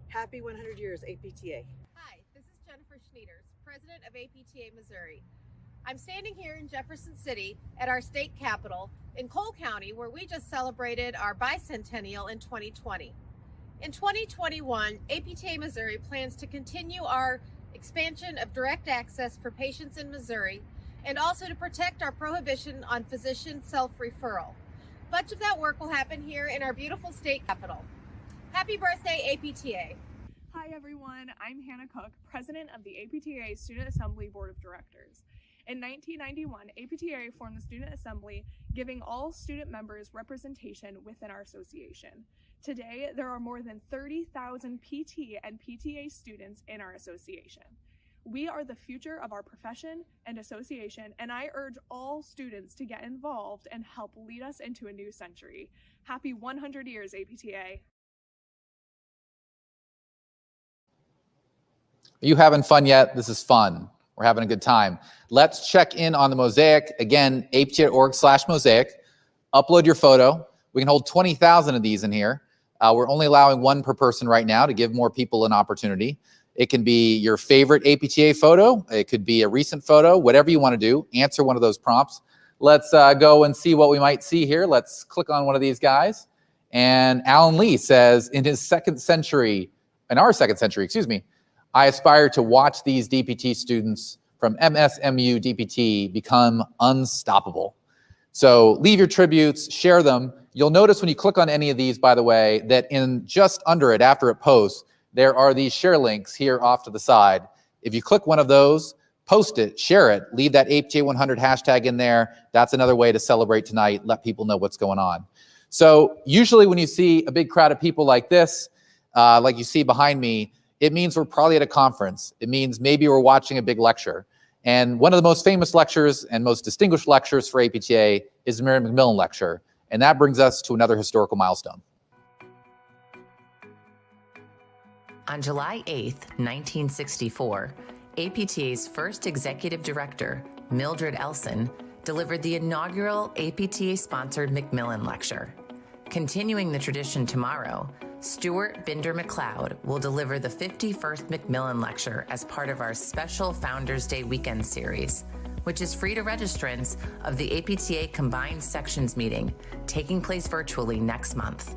Happy 100 years, APTA. Hi, this is Jennifer Schneiders, president of APTA Missouri. I'm standing here in Jefferson City at our state capitol in Cole County, where we just celebrated our bicentennial in 2020. In 2021, APTA Missouri plans to continue our expansion of direct access for patients in Missouri and also to protect our prohibition on physician self-referral. Much of that work will happen here in our beautiful state capitol. Happy birthday, APTA. Hi everyone, I'm Hannah Cook, president of the APTA Student Assembly Board of Directors. In 1991, APTA formed the Student Assembly, giving all student members representation within our association. Today, there are more than 30,000 PT and PTA students in our association. We are the future of our profession and association, and I urge all students to get involved and help lead us into a new century. Happy 100 years, APTA. Are you having fun yet? This is fun. We're having a good time. Let's check in on the Mosaic. Again, apta.org/Mosaic. Upload your photo. We can hold 20,000 of these in here. We're only allowing one per person right now to give more people an opportunity. It can be your favorite APTA photo. It could be a recent photo, whatever you want to do. Answer one of those prompts. Let's go and see what we might see here. Let's click on one of these guys. And Alan Lee says, in our second century, I aspire to watch these DPT students from MSMU DPT become unstoppable. So leave your tributes, share them. You'll notice when you click on any of these, by the way, that in just under it, after it posts, there are these share links here off to the side. If you click one of those, post it, share it, leave that APTA100 hashtag in there. That's another way to celebrate tonight, let people know what's going on. So usually when you see a big crowd of people like this, like you see behind me, it means we're probably at a conference. It means maybe we're watching a big lecture. And one of the most famous lectures and most distinguished lectures for APTA is the Mary MacMillan lecture. And that brings us to another historical milestone. On July 8th, 1964, APTA's first executive director, Mildred Elson, delivered the inaugural APTA-sponsored MacMillan lecture. Continuing the tradition tomorrow, Stuart Binder McLeod will deliver the 51st MacMillan lecture as part of our special Founders Day weekend series, which is free to registrants of the APTA Combined Sections meeting, taking place virtually next month.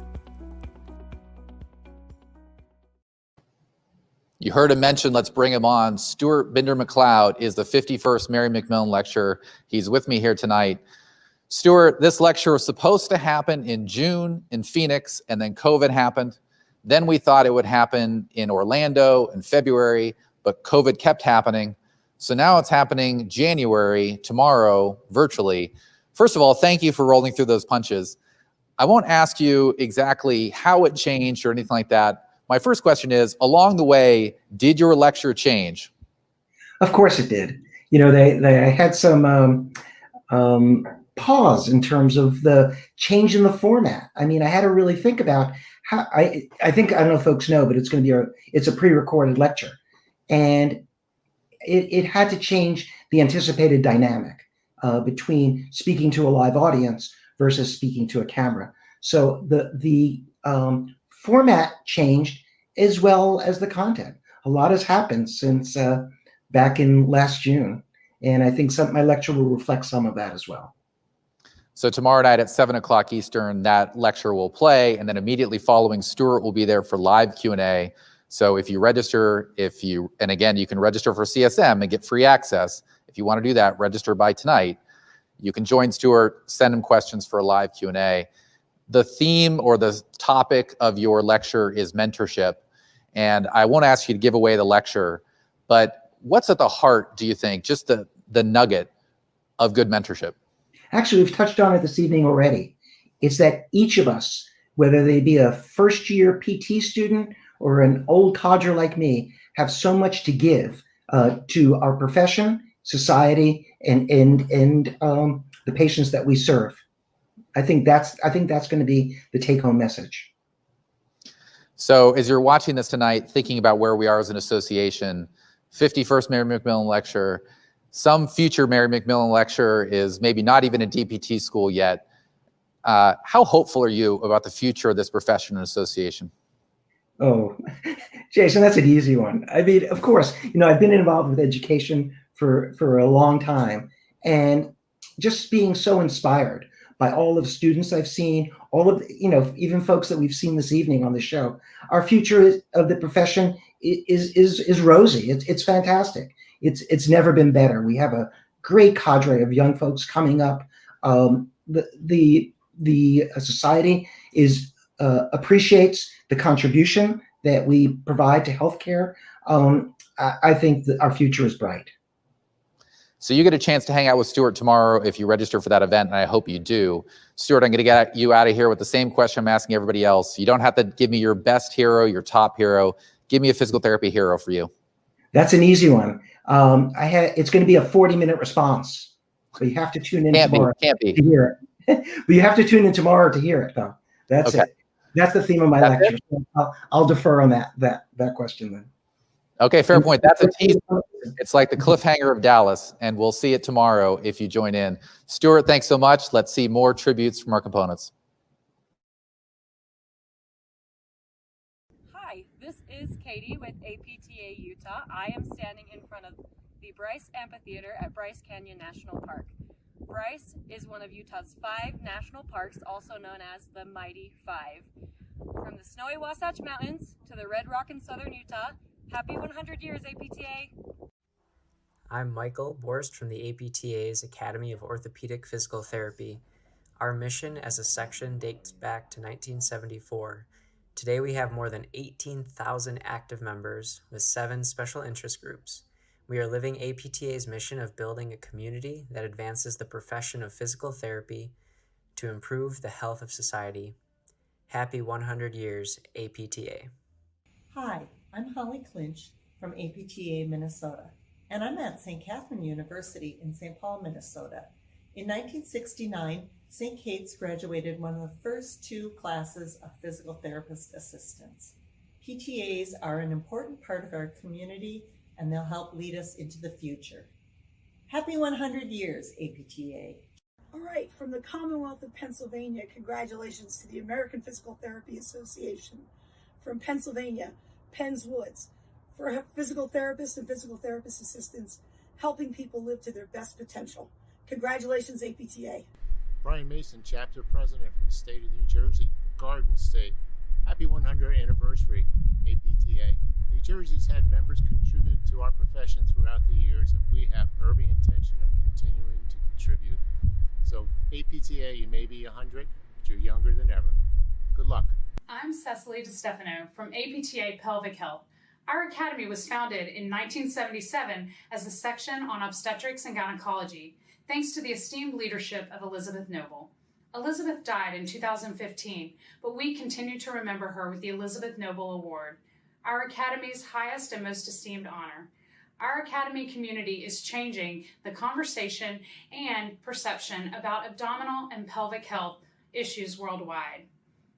You heard him mention, let's bring him on. Stuart Binder McLeod is the 51st Mary MacMillan lecturer. He's with me here tonight. Stuart, this lecture was supposed to happen in June in Phoenix, and then COVID happened. Then we thought it would happen in Orlando in February, but COVID kept happening. So now it's happening January, tomorrow, virtually. First of all, thank you for rolling through those punches. I won't ask you exactly how it changed or anything like that. My first question is, along the way, did your lecture change? Of course it did. You know, they had some pause in terms of the change in the format. I mean, I had to really think about how, I think, I don't know if folks know, but it's going to be it's a pre-recorded lecture. And it had to change the anticipated dynamic between speaking to a live audience versus speaking to a camera. So the format changed as well as the content. A lot has happened since back in last June. And I think my lecture will reflect some of that as well. So tomorrow night at 7 o'clock Eastern, that lecture will play, and then immediately following, Stuart will be there for live Q&A. So if you register, and again, you can register for CSM and get free access. If you want to do that, register by tonight. You can join Stuart, send him questions for a live Q&A. The theme or the topic of your lecture is mentorship. And I won't ask you to give away the lecture, but what's at the heart, do you think, just the nugget of good mentorship? Actually, we've touched on it this evening already. It's that each of us, whether they be a first-year PT student or an old codger like me, have so much to give to our profession, society, and the patients that we serve. I think that's going to be the take-home message. So as you're watching this tonight, thinking about where we are as an association, 51st Mary MacMillan Lecture, some future Mary MacMillan Lecture is maybe not even a DPT school yet. How hopeful are you about the future of this profession and association? Oh, Jason, that's an easy one. I mean, of course, I've been involved with education for a long time, and just being so inspired by all of the students I've seen, all of, even folks that we've seen this evening on the show. Our future of the profession is rosy. It's fantastic. It's never been better. We have a great cadre of young folks coming up. The society appreciates the contribution that we provide to healthcare. I think that our future is bright. So you get a chance to hang out with Stuart tomorrow if you register for that event, and I hope you do. Stuart, I'm going to get you out of here with the same question I'm asking everybody else. You don't have to give me your best hero, your top hero. Give me a physical therapy hero for you. That's an easy one. It's going to be a 40-minute response, so you have to tune in tomorrow to hear it. But you have to tune in tomorrow to hear it, though. That's it. That's the theme of my lecture. So I'll defer on that question then. Okay, fair point. That's a tease. It's like the cliffhanger of Dallas, and we'll see it tomorrow if you join in. Stuart, thanks so much. Let's see more tributes from our components. Hi, this is Katie with APTA Utah. I am standing in front of the Bryce Amphitheater at Bryce Canyon National Park. Bryce is one of Utah's 5 national parks, also known as the Mighty 5. From the snowy Wasatch Mountains to the Red Rock in southern Utah, happy 100 years, APTA! I'm Michael Borst from the APTA's Academy of Orthopedic Physical Therapy. Our mission as a section dates back to 1974. Today we have more than 18,000 active members with 7 special interest groups. We are living APTA's mission of building a community that advances the profession of physical therapy to improve the health of society. Happy 100 years, APTA. Hi, I'm Holly Clinch from APTA Minnesota, and I'm at St. Catherine University in St. Paul, Minnesota. In 1969, St. Kate's graduated one of the first 2 classes of physical therapist assistants. PTAs are an important part of our community, and they'll help lead us into the future. Happy 100 years, APTA. All right, from the Commonwealth of Pennsylvania, congratulations to the American Physical Therapy Association. From Pennsylvania, Penns Woods, for physical therapists and physical therapist assistants, helping people live to their best potential. Congratulations, APTA. Brian Mason, chapter president from the state of New Jersey, Garden State. Happy 100th anniversary, APTA. New Jersey's had members contribute to our profession throughout the years, and we have every intention of continuing to contribute. So APTA, you may be 100, but you're younger than ever. Good luck. I'm Cecily DiStefano from APTA Pelvic Health. Our academy was founded in 1977 as a section on obstetrics and gynecology, thanks to the esteemed leadership of Elizabeth Noble. Elizabeth died in 2015, but we continue to remember her with the Elizabeth Noble Award, our academy's highest and most esteemed honor. Our academy community is changing the conversation and perception about abdominal and pelvic health issues worldwide.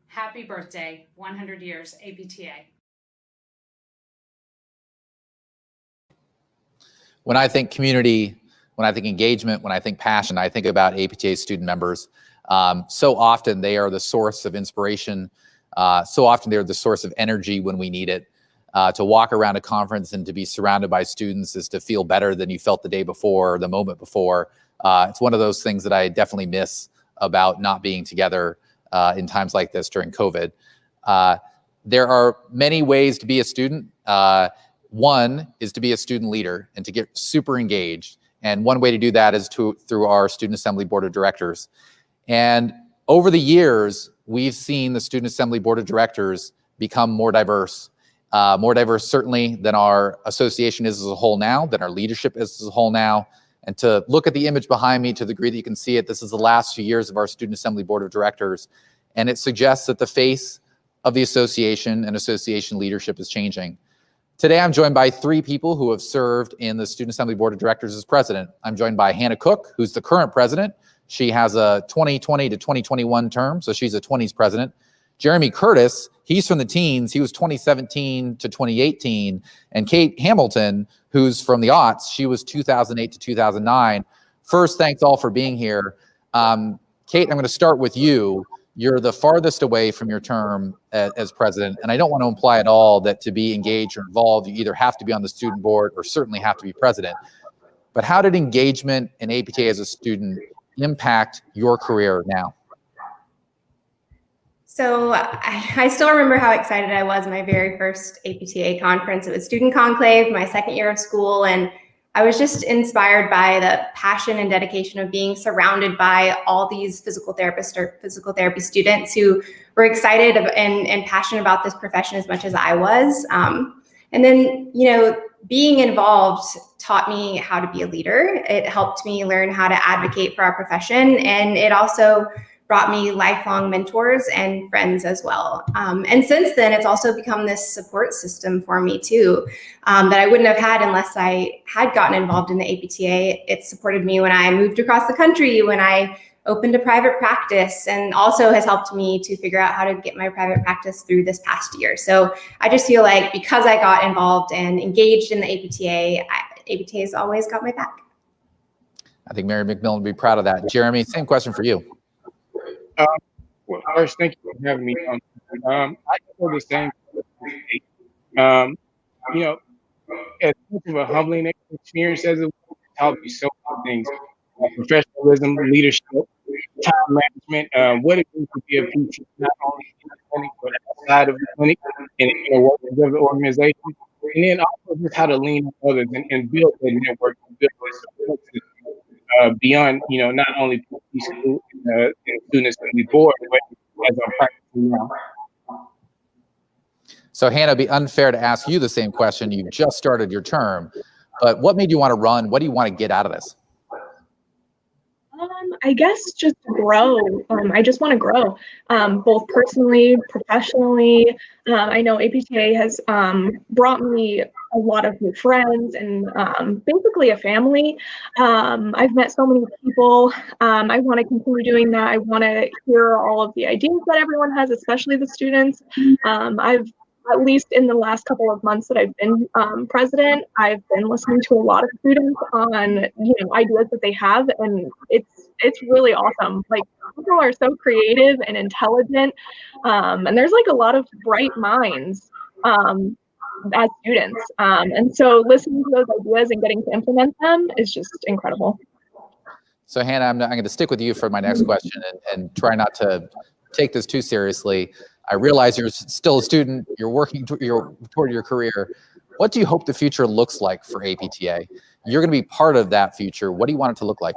Happy birthday, 100 years, APTA. When I think community, when I think engagement, when I think passion, I think about APTA student members. So often they are the source of inspiration. So often they're the source of energy when we need it. To walk around a conference and to be surrounded by students is to feel better than you felt the day before, or the moment before. It's one of those things that I definitely miss about not being together in times like this during COVID. There are many ways to be a student. One is to be a student leader and to get super engaged. And one way to do that is through our Student Assembly Board of Directors. And over the years, we've seen the Student Assembly Board of Directors become more diverse certainly than our association is as a whole now, than our leadership is as a whole now. And to look at the image behind me to the degree that you can see it, this is the last few years of our Student Assembly Board of Directors. And it suggests that the face of the association and association leadership is changing. Today, I'm joined by three people who have served in the Student Assembly Board of Directors as president. I'm joined by Hannah Cook, who's the current president. She has a 2020 to 2021 term, so she's a 20s president. Jeremy Curtis, he's from the teens. He was 2017 to 2018. And Kate Hamilton, who's from the aughts, she was 2008 to 2009. First, thanks all for being here. Kate, I'm going to start with you. You're the farthest away from your term as president, and I don't want to imply at all that to be engaged or involved, you either have to be on the student board or certainly have to be president. But how did engagement in APTA as a student impact your career now? So I still remember how excited I was my very first APTA conference. It was Student Conclave, my second year of school, and I was just inspired by the passion and dedication of being surrounded by all these physical therapists or physical therapy students who were excited and passionate about this profession as much as I was. And then, you know, being involved taught me how to be a leader. It helped me learn how to advocate for our profession, and it also brought me lifelong mentors and friends as well. And since then, it's also become this support system for me too, that I wouldn't have had unless I had gotten involved in the APTA. It supported me when I moved across the country, when I opened a private practice, and also has helped me to figure out how to get my private practice through this past year. So I just feel like because I got involved and engaged in the APTA, APTA has always got my back. I think Mary MacMillan would be proud of that. Jeremy, same question for you. Well, first, thank you for having me on. I feel the same. You know, as much of a humbling experience as it taught me so many things: professionalism, leadership, time management, what it means to be a PT, not only in the clinic but outside of the clinic and in the work of the organization, and then also just how to lean on others and build that network and build that support system. Beyond, you know, not only PT school and students on the board, but as I'm practicing now. So Hannah, it'd be unfair to ask you the same question. You've just started your term, but what made you want to run? What do you want to get out of this? I guess just grow. I just want to grow, both personally, professionally. I know APTA has brought me a lot of new friends and basically a family. I've met so many people. I want to continue doing that. I want to hear all of the ideas that everyone has, especially the students. I've at least in the last couple of months that I've been president, I've been listening to a lot of students on, you know, ideas that they have, and it's really awesome. Like, people are so creative and intelligent, and there's like a lot of bright minds as students, and so listening to those ideas and getting to implement them is just incredible. So Hannah, I'm going to stick with you for my next question and try not to take this too seriously. I realize you're still a student, you're working toward your career. What do you hope the future looks like for APTA? You're going to be part of that future. What do you want it to look like?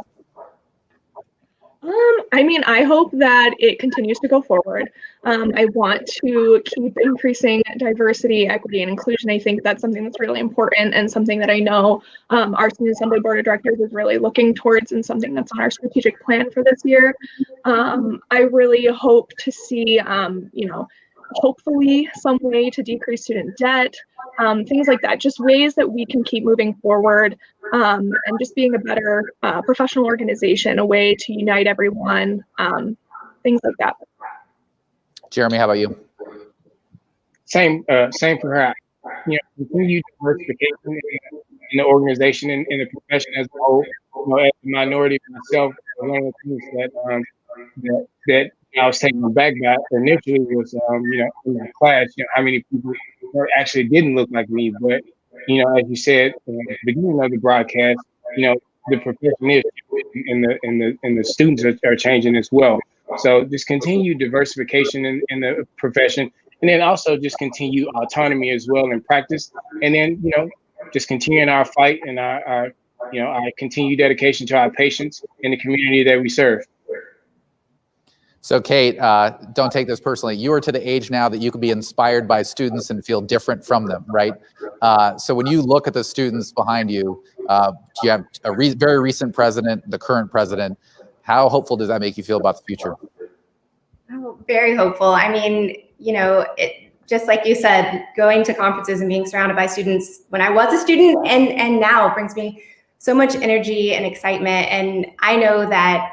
I mean, I hope that it continues to go forward. I want to keep increasing diversity, equity, and inclusion. I think that's something that's really important and something that I know our Student Assembly Board of Directors is really looking towards, and something that's on our strategic plan for this year. I really hope to see, you know, hopefully some way to decrease student debt, things like that, just ways that we can keep moving forward, and just being a better professional organization, a way to unite everyone, things like that. Jeremy, how about you? Same for her. You know, continued diversification in the organization and in the profession as a whole. You know, as a minority myself, one of the things that I was taken aback by initially was, you know, in my class, you know, how many people actually didn't look like me. But, you know, as you said at the beginning of the broadcast, you know, the profession is and the students are changing as well. So just continued diversification in the profession, and then also just continue autonomy as well in practice. And then, you know, just continuing our fight and our continued dedication to our patients and the community that we serve. So Kate, don't take this personally. You are to the age now that you can be inspired by students and feel different from them, right? So when you look at the students behind you, you have a very recent president, the current president. How hopeful does that make you feel about the future? Oh, very hopeful. I mean, you know, just like you said, going to conferences and being surrounded by students when I was a student and now brings me so much energy and excitement. And I know that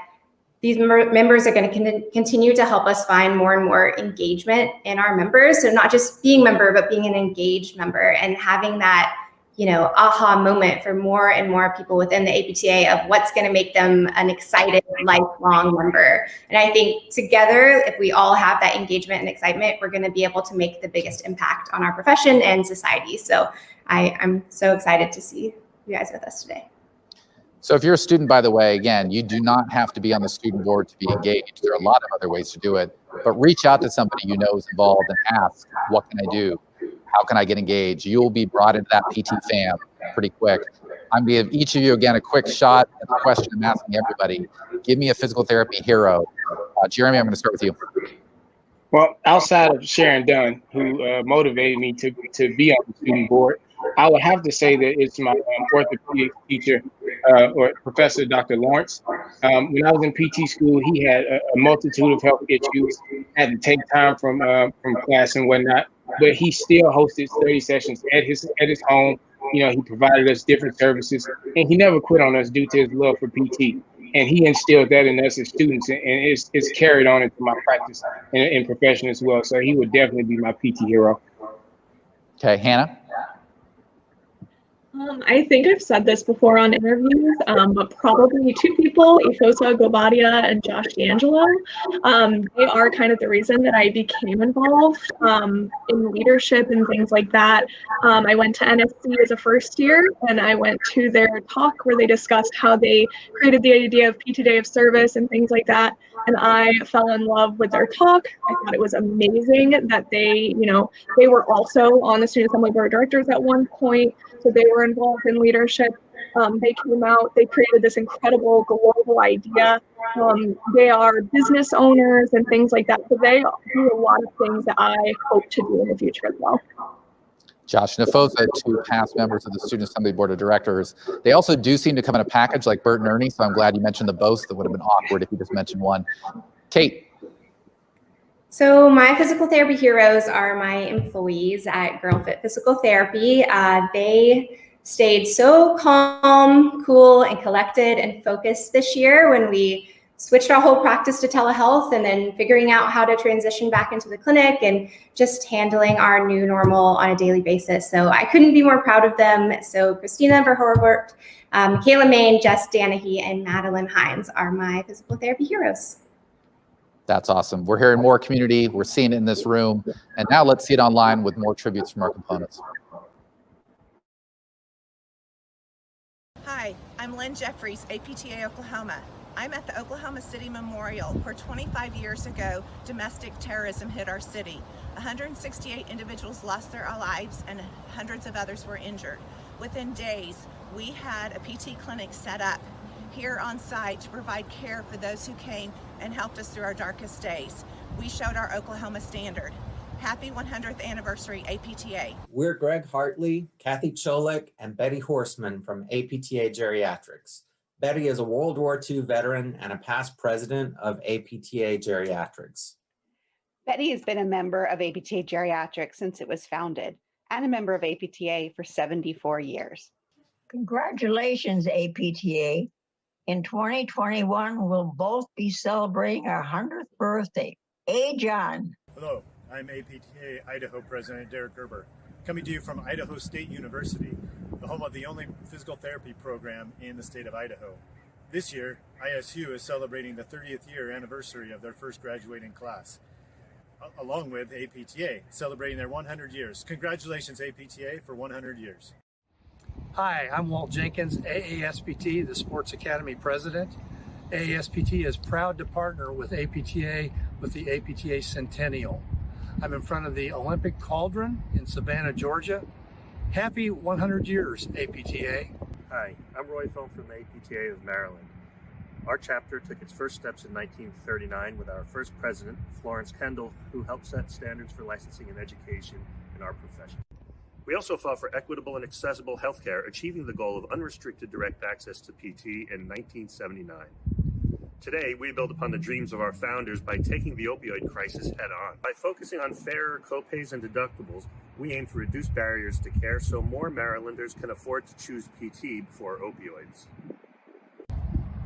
these members are going to continue to help us find more and more engagement in our members. So not just being a member, but being an engaged member and having that, aha moment for more and more people within the APTA of what's going to make them an excited, lifelong member. And I think together, if we all have that engagement and excitement, we're going to be able to make the biggest impact on our profession and society. So I'm so excited to see you guys with us today. So if you're a student, by the way, again, you do not have to be on the student board to be engaged. There are a lot of other ways to do it, but reach out to somebody you know is involved and ask, what can I do? How can I get engaged? You'll be brought into that PT fam pretty quick. I'm going to give each of you, again, a quick shot at the question I'm asking everybody. Give me a physical therapy hero. Jeremy, I'm going to start with you. Well, outside of Sharon Dunn, who motivated me to be on the student board, I would have to say that it's my orthopedic teacher or Professor Dr. Lawrence. When I was in PT school, he had a multitude of health issues, had to take time from class and whatnot, but he still hosted study sessions at his home. He provided us different services, and he never quit on us due to his love for PT. And he instilled that in us as students, and it's carried on into my practice and profession as well. So he would definitely be my PT hero. Okay, Hannah? I think I've said this before on interviews, but probably two people, Ifosa Gobadia and Josh D'Angelo. They are kind of the reason that I became involved in leadership and things like that. I went to NSC as a first year, and I went to their talk where they discussed how they created the idea of PT Day of Service and things like that. And I fell in love with their talk. I thought it was amazing that they were also on the Student Assembly Board of Directors at one point. So they were involved in leadership. They came out, they created this incredible global idea. They are business owners and things like that. So they do a lot of things that I hope to do in the future as well. Josh and Ifosa, two past members of the Student Assembly Board of Directors. They also do seem to come in a package like Bert and Ernie, so I'm glad you mentioned the both. That would have been awkward if you just mentioned one. Kate. So my physical therapy heroes are my employees at Girl Fit Physical Therapy. They stayed so calm, cool, and collected and focused this year when we switched our whole practice to telehealth and then figuring out how to transition back into the clinic and just handling our new normal on a daily basis. So I couldn't be more proud of them. So Christina Verhorvert, Kayla Main, Jess Danahy, and Madeline Hines are my physical therapy heroes. That's awesome. We're hearing more community. We're seeing it in this room. And now let's see it online with more tributes from our components. Hi, I'm Lynn Jeffries, APTA Oklahoma. I'm at the Oklahoma City Memorial where 25 years ago, domestic terrorism hit our city. 168 individuals lost their lives and hundreds of others were injured. Within days, we had a PT clinic set up here on site to provide care for those who came and helped us through our darkest days. We showed our Oklahoma standard. Happy 100th anniversary, APTA. We're Greg Hartley, Kathy Cholik, and Betty Horseman from APTA Geriatrics. Betty is a World War II veteran and a past president of APTA Geriatrics. Betty has been a member of APTA Geriatrics since it was founded and a member of APTA for 74 years. Congratulations, APTA. In 2021, we'll both be celebrating our 100th birthday. Hey, John. Hello, I'm APTA Idaho President Derek Gerber, coming to you from Idaho State University, the home of the only physical therapy program in the state of Idaho. This year, ISU is celebrating the 30th year anniversary of their first graduating class, along with APTA, celebrating their 100 years. Congratulations, APTA, for 100 years. Hi, I'm Walt Jenkins, AASPT, the Sports Academy President. AASPT is proud to partner with APTA with the APTA Centennial. I'm in front of the Olympic Cauldron in Savannah, Georgia. Happy 100 years, APTA. Hi, I'm Roy Film from the APTA of Maryland. Our chapter took its first steps in 1939 with our first president, Florence Kendall, who helped set standards for licensing and education in our profession. We also fought for equitable and accessible healthcare, achieving the goal of unrestricted direct access to PT in 1979. Today, we build upon the dreams of our founders by taking the opioid crisis head on. By focusing on fairer copays and deductibles, we aim to reduce barriers to care so more Marylanders can afford to choose PT before opioids.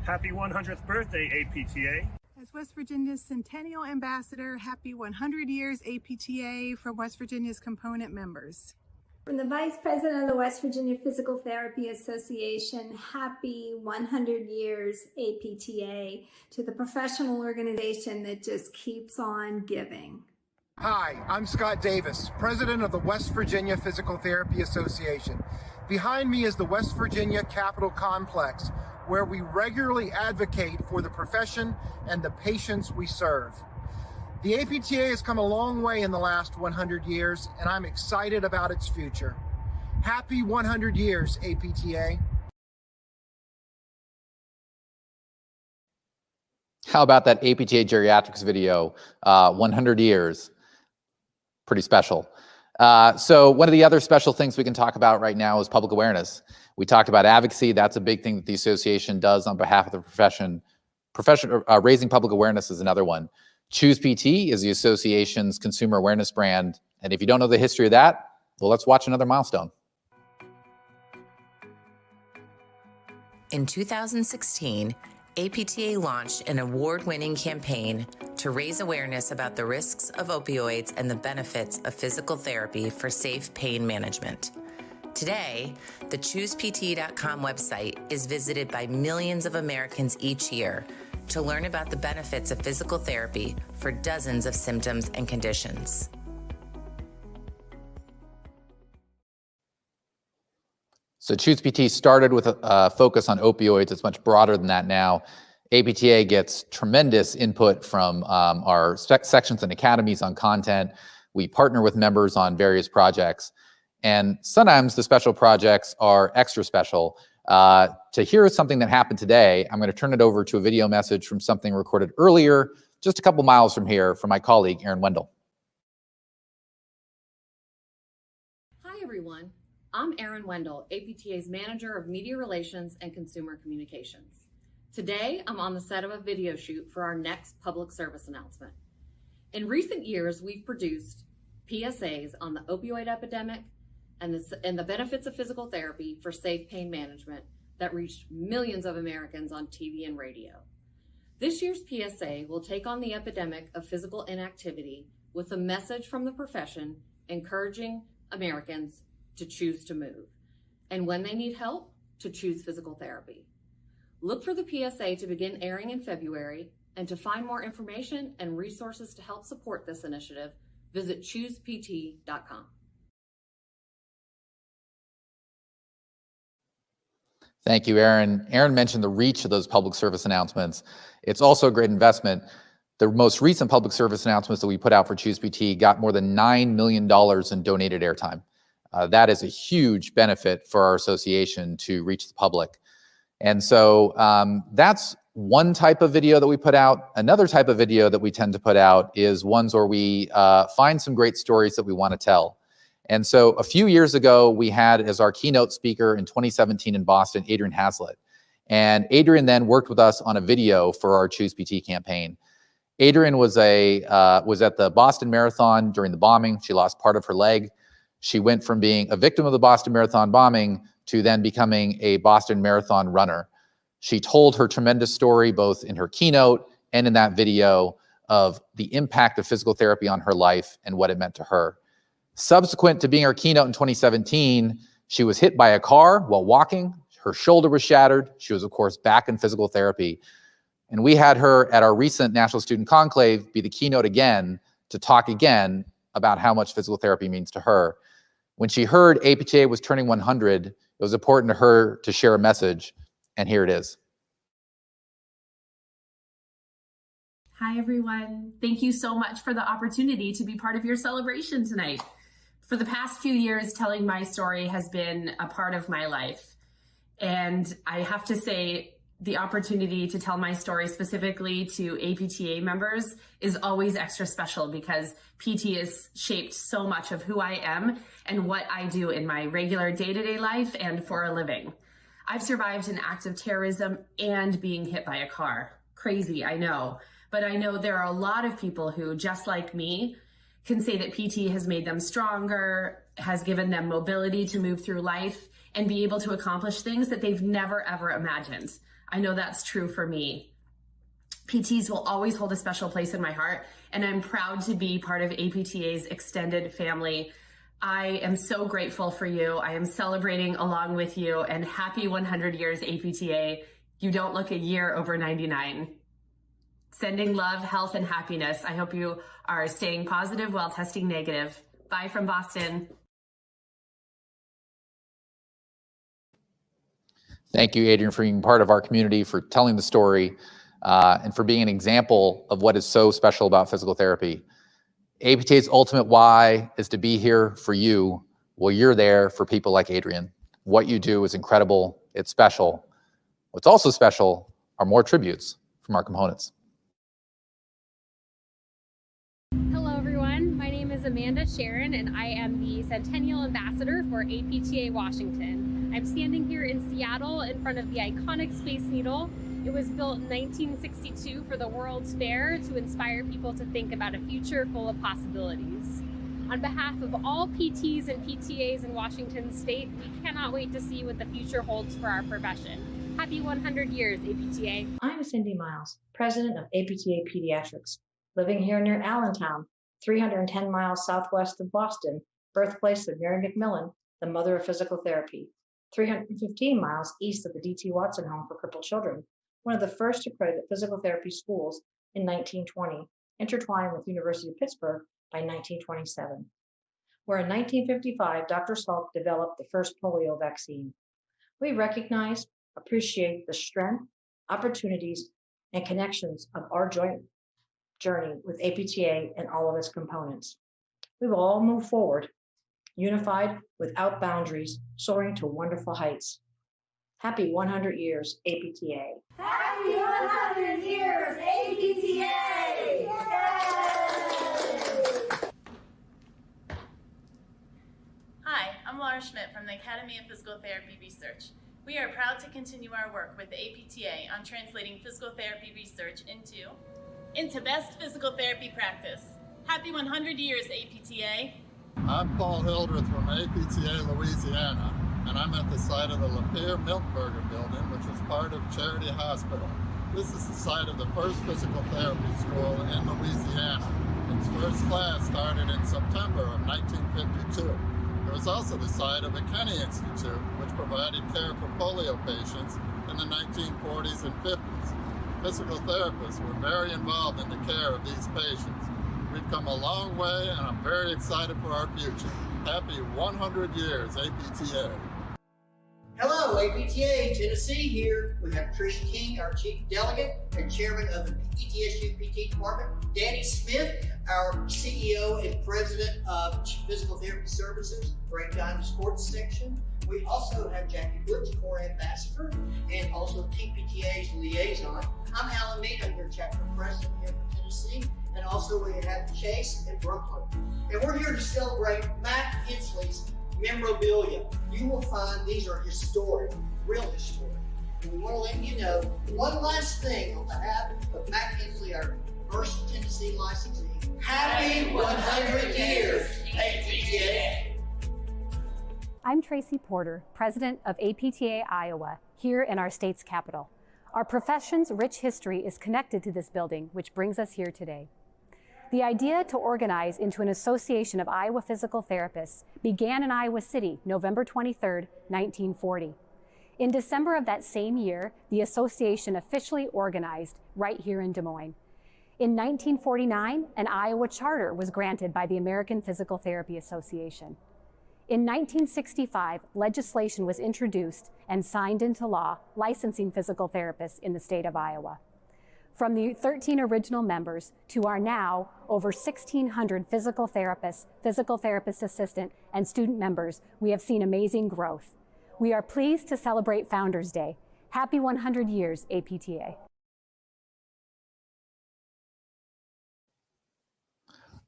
Happy 100th birthday, APTA. As West Virginia's Centennial Ambassador, happy 100 years APTA from West Virginia's component members. From the Vice President of the West Virginia Physical Therapy Association, happy 100 years APTA to the professional organization that just keeps on giving. Hi, I'm Scott Davis, President of the West Virginia Physical Therapy Association. Behind me is the West Virginia Capitol Complex, where we regularly advocate for the profession and the patients we serve. The APTA has come a long way in the last 100 years, and I'm excited about its future. Happy 100 years, APTA. How about that APTA geriatrics video, 100 years? Pretty special. So one of the other special things we can talk about right now is public awareness. We talked about advocacy. That's a big thing that the association does on behalf of the profession. Raising public awareness is another one. Choose PT is the association's consumer awareness brand. And if you don't know the history of that, well, let's watch another milestone. In 2016, APTA launched an award-winning campaign to raise awareness about the risks of opioids and the benefits of physical therapy for safe pain management. Today, the ChoosePT.com website is visited by millions of Americans each year to learn about the benefits of physical therapy for dozens of symptoms and conditions. So Choose PT started with a focus on opioids. It's much broader than that now. APTA gets tremendous input from our sections and academies on content. We partner with members on various projects. And sometimes the special projects are extra special. To hear something that happened today, I'm going to turn it over to a video message from something recorded earlier, just a couple miles from here, from my colleague, Erin Wendell. Hi, everyone. I'm Erin Wendell, APTA's Manager of Media Relations and Consumer Communications. Today, I'm on the set of a video shoot for our next public service announcement. In recent years, we've produced PSAs on the opioid epidemic and the benefits of physical therapy for safe pain management that reached millions of Americans on TV and radio. This year's PSA will take on the epidemic of physical inactivity with a message from the profession encouraging Americans to choose to move, and when they need help, to choose physical therapy. Look for the PSA to begin airing in February, and to find more information and resources to help support this initiative, visit ChoosePT.com. Thank you, Erin. Erin mentioned the reach of those public service announcements. It's also a great investment. The most recent public service announcements that we put out for Choose PT got more than $9 million in donated airtime. That is a huge benefit for our association to reach the public. And so that's one type of video that we put out. Another type of video that we tend to put out is ones where we find some great stories that we want to tell. And so a few years ago, we had as our keynote speaker in 2017 in Boston, Adrian Hazlitt. And Adrian then worked with us on a video for our Choose PT campaign. Adrian was at the Boston Marathon during the bombing. She lost part of her leg. She went from being a victim of the Boston Marathon bombing to then becoming a Boston Marathon runner. She told her tremendous story both in her keynote and in that video of the impact of physical therapy on her life and what it meant to her. Subsequent to being our keynote in 2017, she was hit by a car while walking. Her shoulder was shattered. She was, of course, back in physical therapy. And we had her at our recent National Student Conclave be the keynote again to talk again about how much physical therapy means to her. When she heard APTA was turning 100, it was important to her to share a message, and here it is. Hi, everyone. Thank you so much for the opportunity to be part of your celebration tonight. For the past few years, telling my story has been a part of my life. And I have to say, the opportunity to tell my story specifically to APTA members is always extra special because PT has shaped so much of who I am and what I do in my regular day-to-day life and for a living. I've survived an act of terrorism and being hit by a car. crazy, I know. But I know there are a lot of people who, just like me, can say that PT has made them stronger, has given them mobility to move through life and be able to accomplish things that they've never, ever imagined. I know that's true for me. PTs will always hold a special place in my heart, and I'm proud to be part of APTA's extended family. I am so grateful for you. I am celebrating along with you, and happy 100 years, APTA. You don't look a year over 99. Sending love, health, and happiness. I hope you are staying positive while testing negative. Bye from Boston. Thank you, Adrian, for being part of our community, for telling the story, and for being an example of what is so special about physical therapy. APTA's ultimate why is to be here for you while you're there for people like Adrian. What you do is incredible. It's special. What's also special are more tributes from our components. Hello, everyone. My name is Amanda Sharon, and I am the Centennial Ambassador for APTA Washington. I'm standing here in Seattle in front of the iconic Space Needle. It was built in 1962 for the World's Fair to inspire people to think about a future full of possibilities. On behalf of all PTs and PTAs in Washington State, we cannot wait to see what the future holds for our profession. Happy 100 years, APTA. I'm Cindy Miles, President of APTA Pediatrics, living here near Allentown, 310 miles southwest of Boston, birthplace of Mary MacMillan, the mother of physical therapy, 315 miles east of the D.T. Watson Home for Crippled Children, one of the first accredited physical therapy schools in 1920, intertwined with University of Pittsburgh by 1927, where in 1955, Dr. Salk developed the first polio vaccine. We recognize, appreciate the strength, opportunities, and connections of our joint journey with APTA and all of its components. We will all move forward, unified, without boundaries, soaring to wonderful heights. Happy 100 years, APTA. Happy 100 years, APTA! Yay! Hi, I'm Laura Schmidt from the Academy of Physical Therapy Research. We are proud to continue our work with the APTA on translating physical therapy research into best physical therapy practice. Happy 100 years, APTA. I'm Paul Hildreth from APTA Louisiana, and I'm at the site of the Lapeer Milkburger building, which was part of Charity Hospital. This is the site of the first physical therapy school in Louisiana. Its first class started in September of 1952. It was also the site of the Kenny Institute, which provided care for polio patients in the 1940s and 50s. Physical therapists were very involved in the care of these patients. We've come a long way, and I'm very excited for our future. Happy 100 years, APTA. Hello, APTA, Tennessee here. We have Trish King, our Chief Delegate and Chairman of the ETSU PT Department. Danny Smith, our CEO and President of Physical Therapy Services, Break Time Sports Section. We also have Jackie Butch, Core Ambassador, and also TPTA's Liaison. I'm Alan Mead, I'm your Chapter President here in Tennessee. And also we have Chase in Brooklyn. And we're here to celebrate Matt Hensley's memorabilia. You will find these are historic, real historic. And we want to let you know one last thing on behalf of Matt Hensley, our first Tennessee licensee. Happy 100 years, APTA. I'm Tracy Porter, President of APTA Iowa, here in our state's capital. Our profession's rich history is connected to this building, which brings us here today. The idea to organize into an association of Iowa physical therapists began in Iowa City, November 23, 1940. In December of that same year, the association officially organized right here in Des Moines. In 1949, an Iowa charter was granted by the American Physical Therapy Association. In 1965, legislation was introduced and signed into law licensing physical therapists in the state of Iowa. From the 13 original members to our now over 1,600 physical therapists, physical therapist assistant, and student members, we have seen amazing growth. We are pleased to celebrate Founders Day. Happy 100 years, APTA.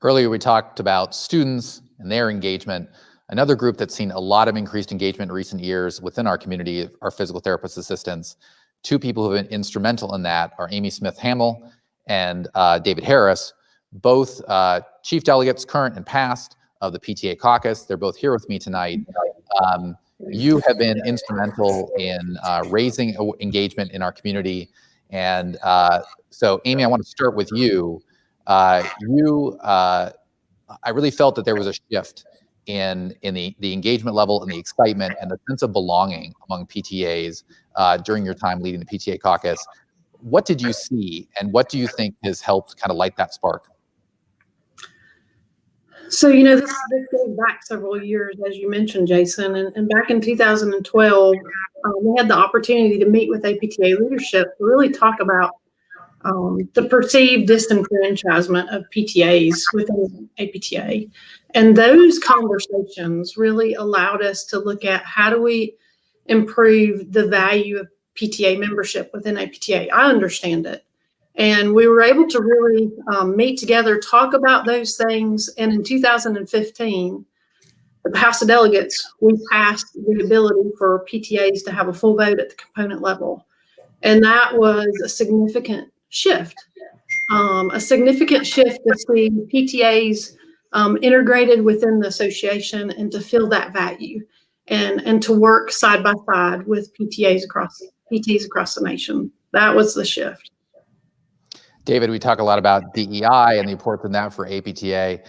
Earlier, we talked about students and their engagement. Another group that's seen a lot of increased engagement in recent years within our community are physical therapist assistants. Two people who have been instrumental in that are Amy Smith Hamill and David Harris, both chief delegates, current and past, of the PTA caucus. They're both here with me tonight. You have been instrumental in raising engagement in our community. And so, Amy, I want to start with you. I really felt that there was a shift in the engagement level and the excitement and the sense of belonging among PTAs during your time leading the PTA caucus. What did you see, and what do you think has helped kind of light that spark? So, this goes back several years, as you mentioned, Jason, and back in 2012, we had the opportunity to meet with APTA leadership to really talk about the perceived disenfranchisement of PTAs within APTA. And those conversations really allowed us to look at how do we improve the value of PTA membership within APTA. I understand it. And we were able to really meet together, talk about those things. And in 2015, the House of Delegates, we passed the ability for PTAs to have a full vote at the component level. And that was a significant shift to see PTAs integrated within the association and to feel that value and to work side by side with PTAs across the nation. That was the shift. David, we talk a lot about DEI and the importance of that for APTA.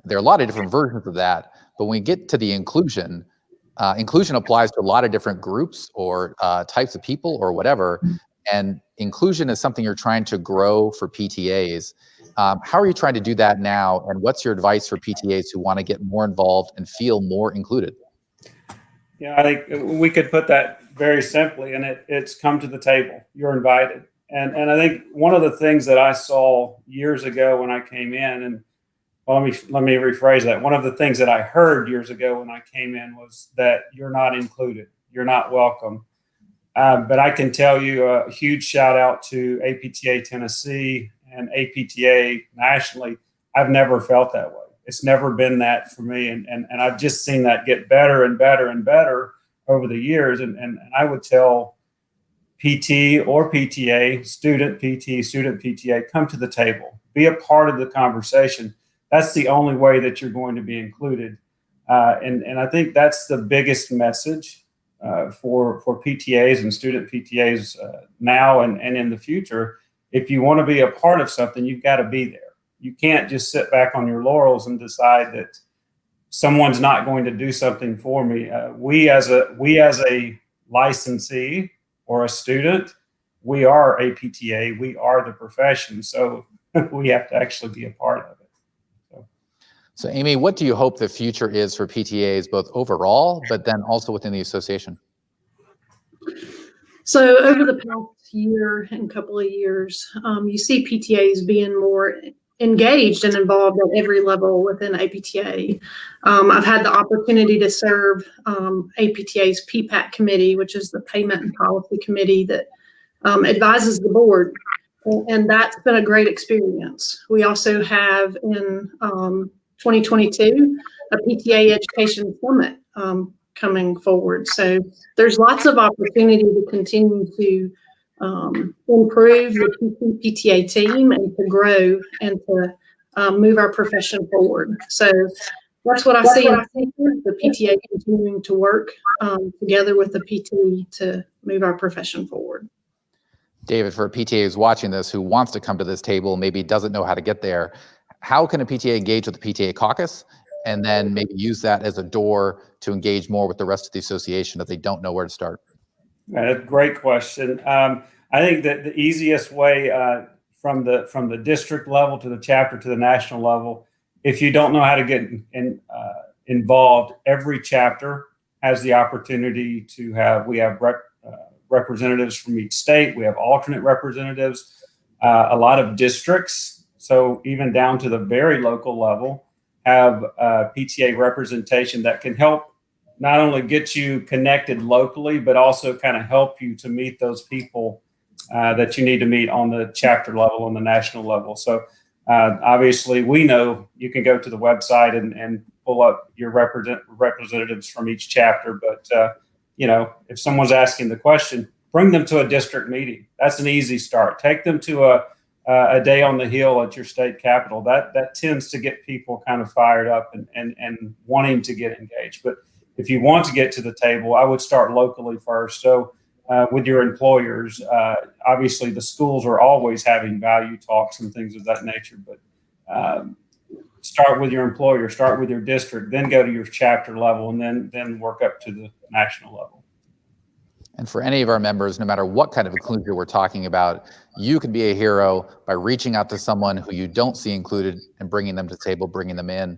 There are a lot of different versions of that, but when we get to the inclusion, inclusion applies to a lot of different groups or types of people or whatever, and inclusion is something you're trying to grow for PTAs. How are you trying to do that now, and what's your advice for PTAs who want to get more involved and feel more included? Yeah, I think we could put that very simply, and it's come to the table. You're invited. And I think one of the things that I saw years ago when I came in, and well, let me rephrase that. One of the things that I heard years ago when I came in was that you're not included, you're not welcome. But I can tell you a huge shout out to APTA Tennessee and APTA nationally. I've never felt that way. It's never been that for me. And I've just seen that get better and better and better over the years. And I would tell PT or PTA, student PTA, come to the table, be a part of the conversation. That's the only way that you're going to be included. And I think that's the biggest message for PTAs and student PTAs now and in the future. If you want to be a part of something, you've got to be there. You can't just sit back on your laurels and decide that someone's not going to do something for me. We as a licensee or a student, we are APTA, we are the profession, so we have to actually be a part of it. So Amy, what do you hope the future is for PTAs, both overall, but then also within the association? So over the past year and couple of years, you see PTAs being more engaged and involved at every level within APTA. I've had the opportunity to serve APTA's PPAC committee, which is the Payment and Policy Committee that advises the board. And that's been a great experience. We also have in 2022 a PTA Education Summit coming forward. So there's lots of opportunity to continue to improve the PTA team and to grow and to move our profession forward. So that's what I see in the PTA continuing to work together with the PT to move our profession forward. David, for a PTA who's watching this, who wants to come to this table, maybe doesn't know how to get there, how can a PTA engage with the PTA caucus and then maybe use that as a door to engage more with the rest of the association if they don't know where to start? Great question. I think that the easiest way from the district level to the chapter to the national level, if you don't know how to get involved, every chapter has the opportunity to have, we have representatives from each state. We have alternate representatives, a lot of districts. So even down to the very local level, have PTA representation that can help not only get you connected locally, but also kind of help you to meet those people that you need to meet on the chapter level and the national level. So obviously we know you can go to the website and pull up your representatives from each chapter. But, you know, if someone's asking the question, bring them to a district meeting. That's an easy start. Take them to a day on the Hill at your state capitol. That tends to get people kind of fired up and wanting to get engaged. But if you want to get to the table, I would start locally first. So with your employers, obviously the schools are always having value talks and things of that nature, but start with your employer, start with your district, then go to your chapter level, and then work up to the national level. And for any of our members, no matter what kind of inclusion we're talking about, you can be a hero by reaching out to someone who you don't see included and bringing them to the table, bringing them in.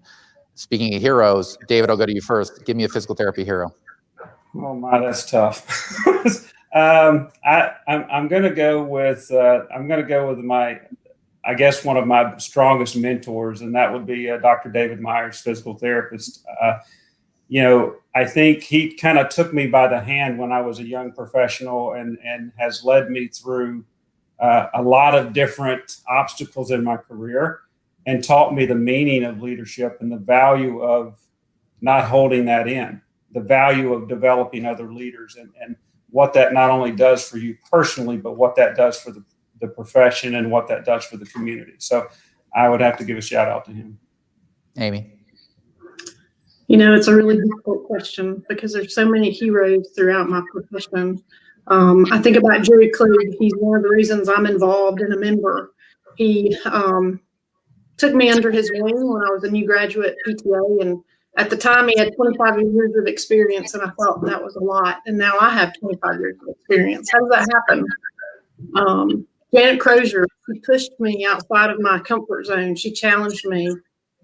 Speaking of heroes, David, I'll go to you first. Give me a physical therapy hero. Oh my, that's tough. I'm going to go with my, I guess, one of my strongest mentors, and that would be Dr. David Myers, physical therapist. I think he kind of took me by the hand when I was a young professional and has led me through a lot of different obstacles in my career and taught me the meaning of leadership and the value of not holding that in, the value of developing other leaders and what that not only does for you personally, but what that does for the profession and what that does for the community. So I would have to give a shout out to him. Amy. It's a really difficult question because there's so many heroes throughout my profession. I think about Jerry Klug. He's one of the reasons I'm involved and a member. He took me under his wing when I was a new graduate PTA, and at the time he had 25 years of experience, and I thought that was a lot. And now I have 25 years of experience. How does that happen? Janet Crozier, she pushed me outside of my comfort zone. She challenged me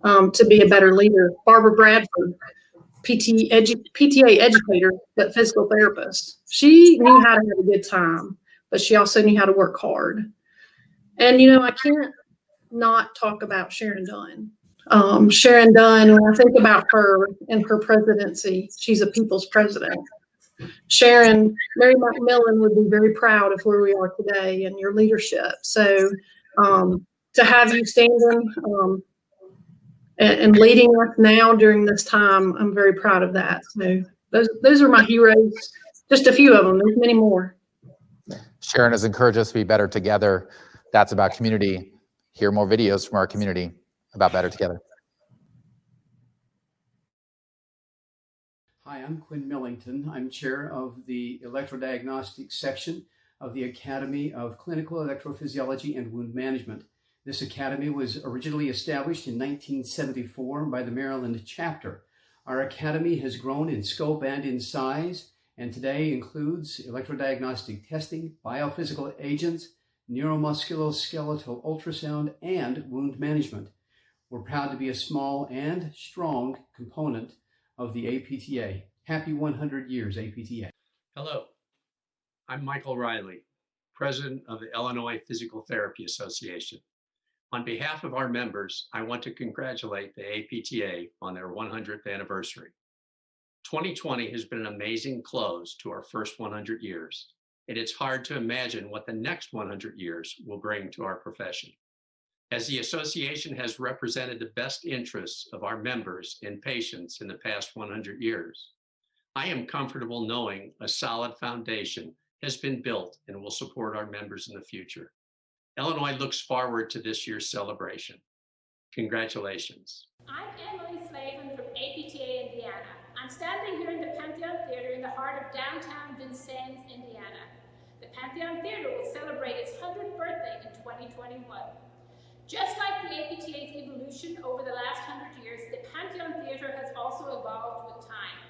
to be a better leader. Barbara Bradford, PTA educator, but physical therapist. She knew how to have a good time, but she also knew how to work hard. And, I can't not talk about Sharon Dunn. Sharon Dunn, when I think about her and her presidency, she's a people's president. Sharon, Mary MacMillan would be very proud of where we are today and your leadership. So to have you standing and leading us now during this time, I'm very proud of that. So those are my heroes, just a few of them. There's many more. Sharon has encouraged us to be better together. That's about community. Hear more videos from our community about better together. Hi, I'm Quinn Millington. I'm chair of the electrodiagnostics section of the Academy of Clinical Electrophysiology and Wound Management. This academy was originally established in 1974 by the Maryland chapter. Our academy has grown in scope and in size, and today includes electrodiagnostic testing, biophysical agents, neuromusculoskeletal ultrasound, and wound management. We're proud to be a small and strong component of the APTA. Happy 100 years, APTA. Hello, I'm Michael Riley, president of the Illinois Physical Therapy Association. On behalf of our members, I want to congratulate the APTA on their 100th anniversary. 2020 has been an amazing close to our first 100 years, and it's hard to imagine what the next 100 years will bring to our profession. As the association has represented the best interests of our members and patients in the past 100 years, I am comfortable knowing a solid foundation has been built and will support our members in the future. Illinois looks forward to this year's celebration. Congratulations. I'm Emily Slavin from APTA Indiana. I'm standing here in the Pantheon Theater in the heart of downtown Vincennes, Indiana. The Pantheon Theater will celebrate its 100th birthday in 2021. Just like the APTA's evolution over the last 100 years, the Pantheon Theater has also evolved with time.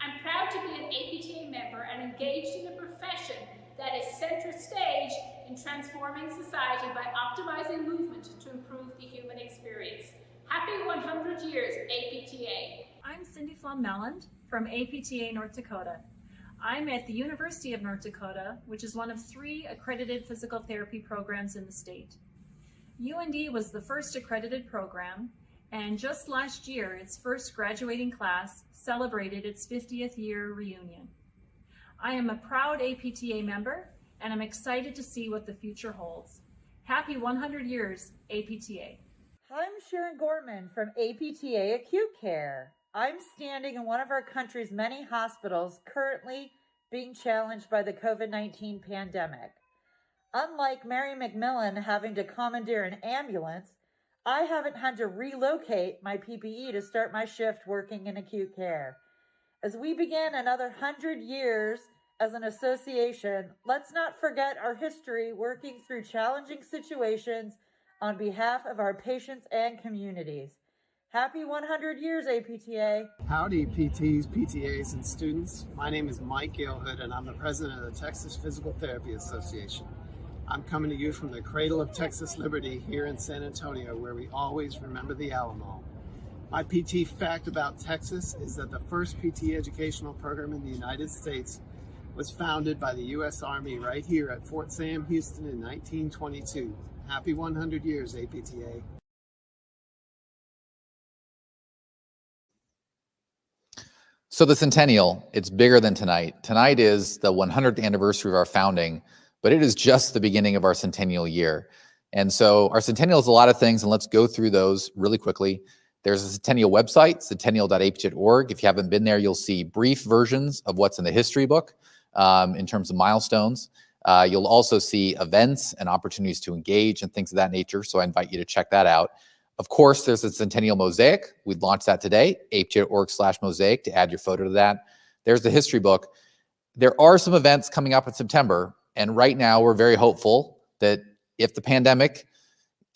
I'm proud to be an APTA member and engaged in a profession that is center stage in transforming society by optimizing movement to improve the human experience. Happy 100 years, APTA. I'm Cindy Flom-Melland from APTA North Dakota. I'm at the University of North Dakota, which is one of 3 accredited physical therapy programs in the state. UND was the first accredited program, and just last year, its first graduating class celebrated its 50th year reunion. I am a proud APTA member, and I'm excited to see what the future holds. Happy 100 years, APTA. I'm Sharon Gorman from APTA Acute Care. I'm standing in one of our country's many hospitals currently being challenged by the COVID-19 pandemic. Unlike Mary MacMillan having to commandeer an ambulance, I haven't had to relocate my PPE to start my shift working in acute care. As we begin another 100 years as an association, let's not forget our history working through challenging situations on behalf of our patients and communities. Happy 100 years, APTA. Howdy, PTs, PTAs, and students. My name is Mike Galehood, and I'm the president of the Texas Physical Therapy Association. I'm coming to you from the cradle of Texas Liberty here in San Antonio, where we always remember the Alamo. My PT fact about Texas is that the first PT educational program in the United States was founded by the U.S. Army right here at Fort Sam Houston in 1922. Happy 100 years, APTA. So the Centennial, it's bigger than tonight. Tonight is the 100th anniversary of our founding, but it is just the beginning of our Centennial year. And so our Centennial is a lot of things, and let's go through those really quickly. There's a Centennial website, centennial.apta.org. If you haven't been there, you'll see brief versions of what's in the history book in terms of milestones. You'll also see events and opportunities to engage and things of that nature, so I invite you to check that out. Of course, there's a Centennial Mosaic. We launched that today, apta.org/mosaic, to add your photo to that. There's the history book. There are some events coming up in September, and right now we're very hopeful that if the pandemic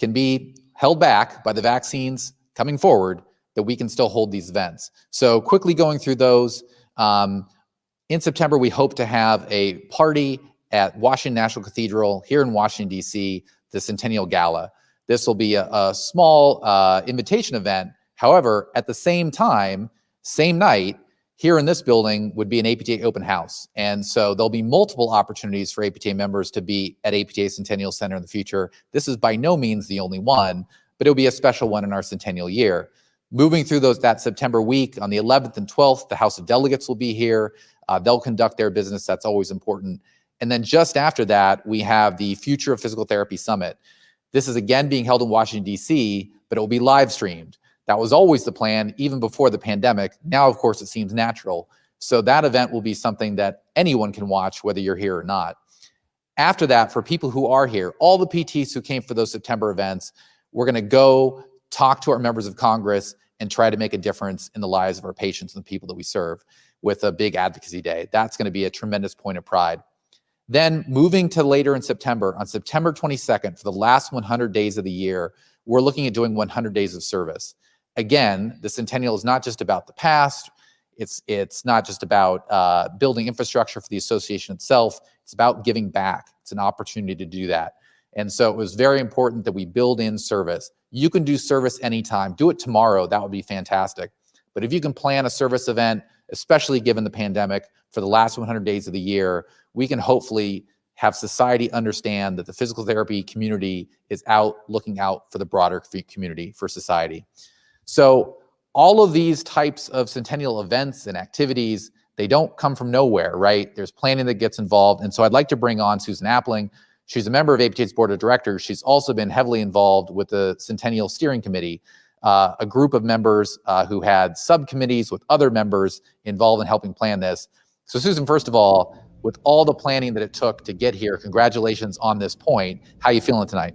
can be held back by the vaccines coming forward, that we can still hold these events. So quickly going through those, in September, we hope to have a party at Washington National Cathedral here in Washington, D.C., the Centennial Gala. This will be a small invitation event. However, at the same time, same night, here in this building would be an APTA open house. And so there'll be multiple opportunities for APTA members to be at APTA Centennial Center in the future. This is by no means the only one, but it'll be a special one in our Centennial year. Moving through that September week, on the 11th and 12th, the House of Delegates will be here. They'll conduct their business. That's always important. And then just after that, we have the Future of Physical Therapy Summit. This is again being held in Washington, D.C., but it will be live streamed. That was always the plan, even before the pandemic. Now, of course, it seems natural. So that event will be something that anyone can watch, whether you're here or not. After that, for people who are here, all the PTs who came for those September events, we're going to go talk to our members of Congress and try to make a difference in the lives of our patients and the people that we serve with a big advocacy day. That's going to be a tremendous point of pride. Then moving to later in September, on September 22nd, for the last 100 days of the year, we're looking at doing 100 days of service. Again, the Centennial is not just about the past. It's not just about building infrastructure for the association itself. It's about giving back. It's an opportunity to do that. And so it was very important that we build in service. You can do service anytime. Do it tomorrow. That would be fantastic. But if you can plan a service event, especially given the pandemic, for the last 100 days of the year, we can hopefully have society understand that the physical therapy community is looking out for the broader community, for society. So all of these types of Centennial events and activities, they don't come from nowhere, right? There's planning that gets involved. And so I'd like to bring on Susan Appling. She's a member of APTA's board of directors. She's also been heavily involved with the Centennial Steering Committee, a group of members who had subcommittees with other members involved in helping plan this. So Susan, first of all, with all the planning that it took to get here, congratulations on this point. How are you feeling tonight?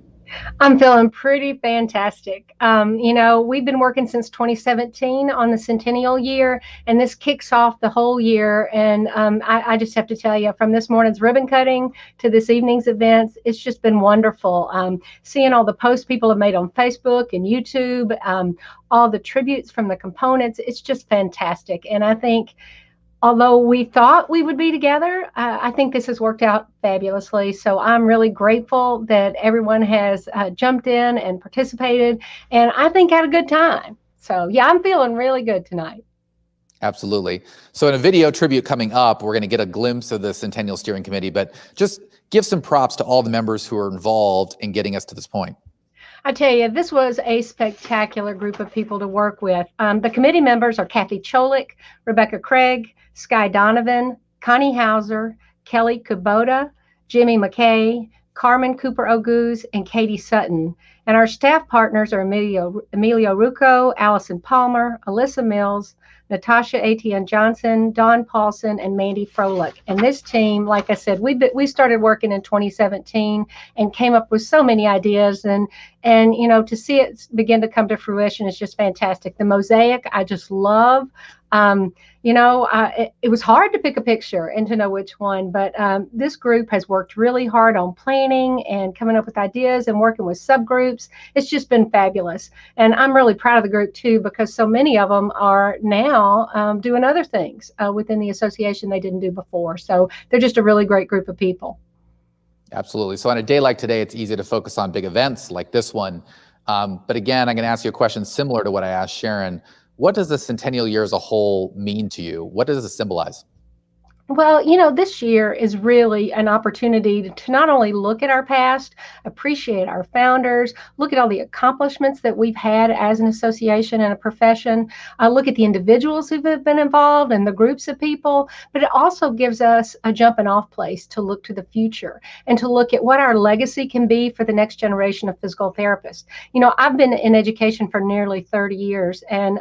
I'm feeling pretty fantastic. You know, we've been working since 2017 on the Centennial year, and this kicks off the whole year. And I just have to tell you, from this morning's ribbon cutting to this evening's events, it's just been wonderful. Seeing all the posts people have made on Facebook and YouTube, all the tributes from the components, it's just fantastic. And I think, although we thought we would be together, I think this has worked out fabulously. So I'm really grateful that everyone has jumped in and participated, and I think had a good time. So yeah, I'm feeling really good tonight. Absolutely. So in a video tribute coming up, we're going to get a glimpse of the Centennial Steering Committee, but just give some props to all the members who are involved in getting us to this point. I tell you, this was a spectacular group of people to work with. The committee members are Kathy Cholik, Rebecca Craig, Sky Donovan, Connie Hauser, Kelly Kubota, Jimmy McKay, Carmen Cooper-Oguz, and Katie Sutton. And our staff partners are Emilio Rucco, Allison Palmer, Alyssa Mills, Natasha Atienne Johnson, Dawn Paulson, and Mandy Froelich. And this team, like I said, we started working in 2017 and came up with so many ideas, and you know, to see it begin to come to fruition is just fantastic. The Mosaic, I just love. You know, it was hard to pick a picture and to know which one, but this group has worked really hard on planning and coming up with ideas and working with subgroups. It's just been fabulous. And I'm really proud of the group too, because so many of them are now doing other things within the association they didn't do before. So they're just a really great group of people. Absolutely. So on a day like today, it's easy to focus on big events like this one. But again, I'm going to ask you a question similar to what I asked Sharon. What does the Centennial year as a whole mean to you? What does it symbolize? Well, you know, this year is really an opportunity to not only look at our past, appreciate our founders, look at all the accomplishments that we've had as an association and a profession, look at the individuals who have been involved and the groups of people, but it also gives us a jumping off place to look to the future and to look at what our legacy can be for the next generation of physical therapists. You know, I've been in education for nearly 30 years, and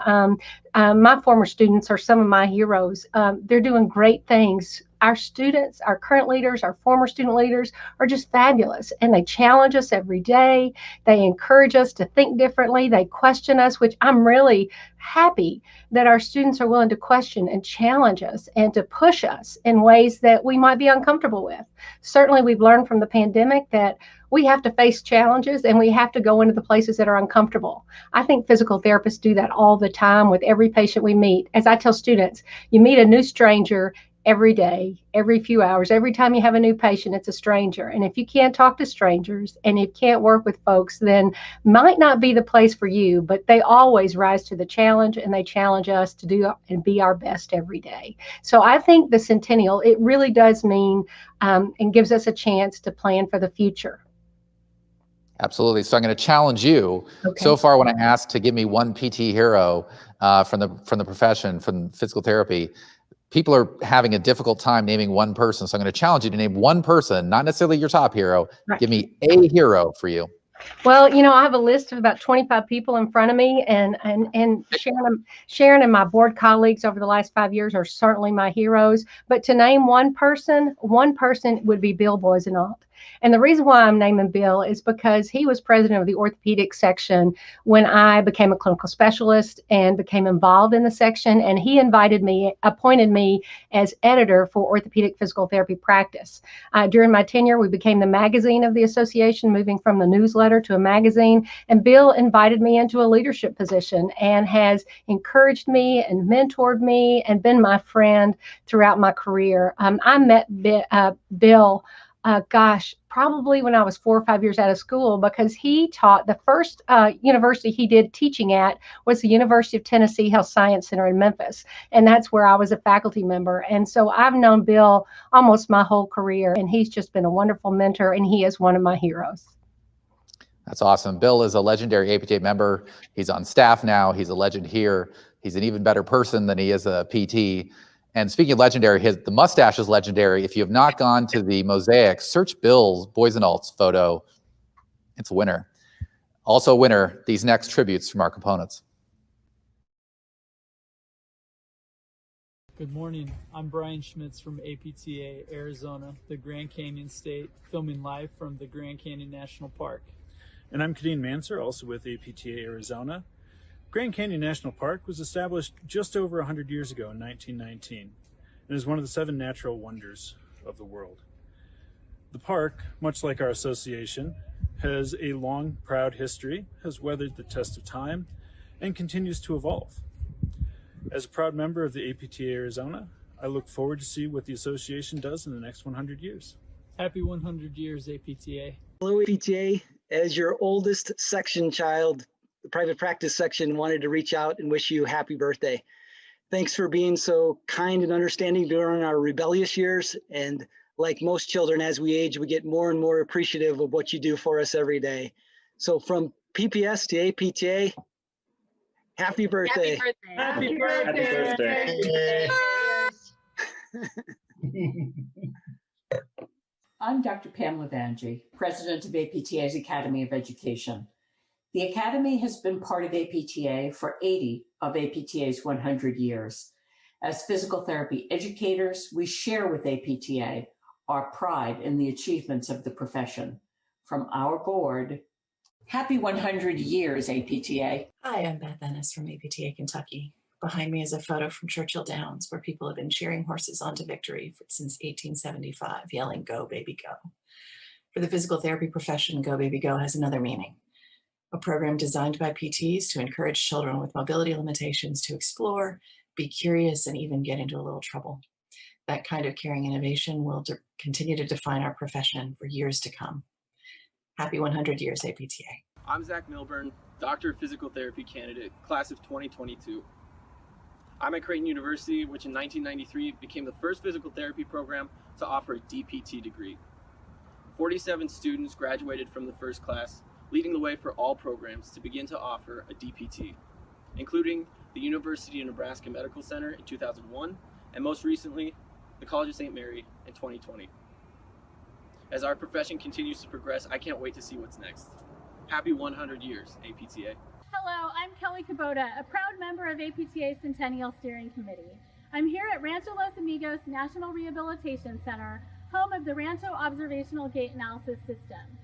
my former students are some of my heroes. They're doing great things. Our students, our current leaders, our former student leaders are just fabulous, and they challenge us every day. They encourage us to think differently. They question us, which I'm really happy that our students are willing to question and challenge us and to push us in ways that we might be uncomfortable with. Certainly, we've learned from the pandemic that we have to face challenges and we have to go into the places that are uncomfortable. I think physical therapists do that all the time with every patient we meet. As I tell students, you meet a new stranger every day, every few hours, every time you have a new patient, it's a stranger. And if you can't talk to strangers and you can't work with folks, then might not be the place for you, but they always rise to the challenge, and they challenge us to do and be our best every day. So I think the Centennial, it really does mean and gives us a chance to plan for the future. Absolutely. So I'm going to challenge you. Okay. So far, when I asked to give me one PT hero from the profession, from physical therapy, people are having a difficult time naming one person. So I'm going to challenge you to name one person, not necessarily your top hero. Right. Give me a hero for you. Well, you know, I have a list of about 25 people in front of me, and Sharon and my board colleagues over the last 5 years are certainly my heroes. But to name one person would be Bill Boisenault. And the reason why I'm naming Bill is because he was president of the orthopedic section when I became a clinical specialist and became involved in the section. And he appointed me as editor for orthopedic physical therapy practice. During my tenure, we became the magazine of the association, moving from the newsletter to a magazine. And Bill invited me into a leadership position and has encouraged me and mentored me and been my friend throughout my career. I met Bill probably when I was 4 or 5 years out of school, because he taught the first university he did teaching at was the University of Tennessee Health Science Center in Memphis. And that's where I was a faculty member. And so I've known Bill almost my whole career, and he's just been a wonderful mentor, and he is one of my heroes. That's awesome. Bill is a legendary APTA member. He's on staff now. He's a legend here. He's an even better person than he is a PT. And speaking of legendary, the mustache is legendary. If you have not gone to the Mosaic, search Bill Boisenault's photo. It's a winner. Also a winner, these next tributes from our components. Good morning. I'm Brian Schmitz from APTA, Arizona, the Grand Canyon State, filming live from the Grand Canyon National Park. And I'm Kadeen Manser, also with APTA, Arizona. Grand Canyon National Park was established just over 100 years ago in 1919 and is one of the 7 natural wonders of the world. The park, much like our association, has a long, proud history, has weathered the test of time, and continues to evolve. As a proud member of the APTA Arizona, I look forward to see what the association does in the next 100 years. Happy 100 years, APTA. Hello, APTA. As your oldest section child, the private practice section wanted to reach out and wish you happy birthday. Thanks for being so kind and understanding during our rebellious years. And like most children, as we age, we get more and more appreciative of what you do for us every day. So from PPS to APTA, happy birthday. Happy birthday. Happy birthday. I'm Dr. Pamela Vanjie, president of APTA's Academy of Education. The Academy has been part of APTA for 80 of APTA's 100 years. As physical therapy educators, we share with APTA our pride in the achievements of the profession. From our board, happy 100 years, APTA. Hi, I'm Beth Ennis from APTA Kentucky. Behind me is a photo from Churchill Downs, where people have been cheering horses on to victory since 1875, yelling, "Go, baby, go." For the physical therapy profession, Go, Baby, Go has another meaning. A program designed by PTs to encourage children with mobility limitations to explore, be curious, and even get into a little trouble. That kind of caring innovation will continue to define our profession for years to come. Happy 100 years, APTA. I'm Zach Milburn, Doctor of Physical Therapy candidate, class of 2022. I'm at Creighton University, which in 1993 became the first physical therapy program to offer a DPT degree. 47 students graduated from the first class, leading the way for all programs to begin to offer a DPT, including the University of Nebraska Medical Center in 2001, and most recently, the College of St. Mary in 2020. As our profession continues to progress, I can't wait to see what's next. Happy 100 years, APTA. Hello, I'm Kelly Kubota, a proud member of APTA Centennial Steering Committee. I'm here at Rancho Los Amigos National Rehabilitation Center, home of the Rancho Observational Gait Analysis System.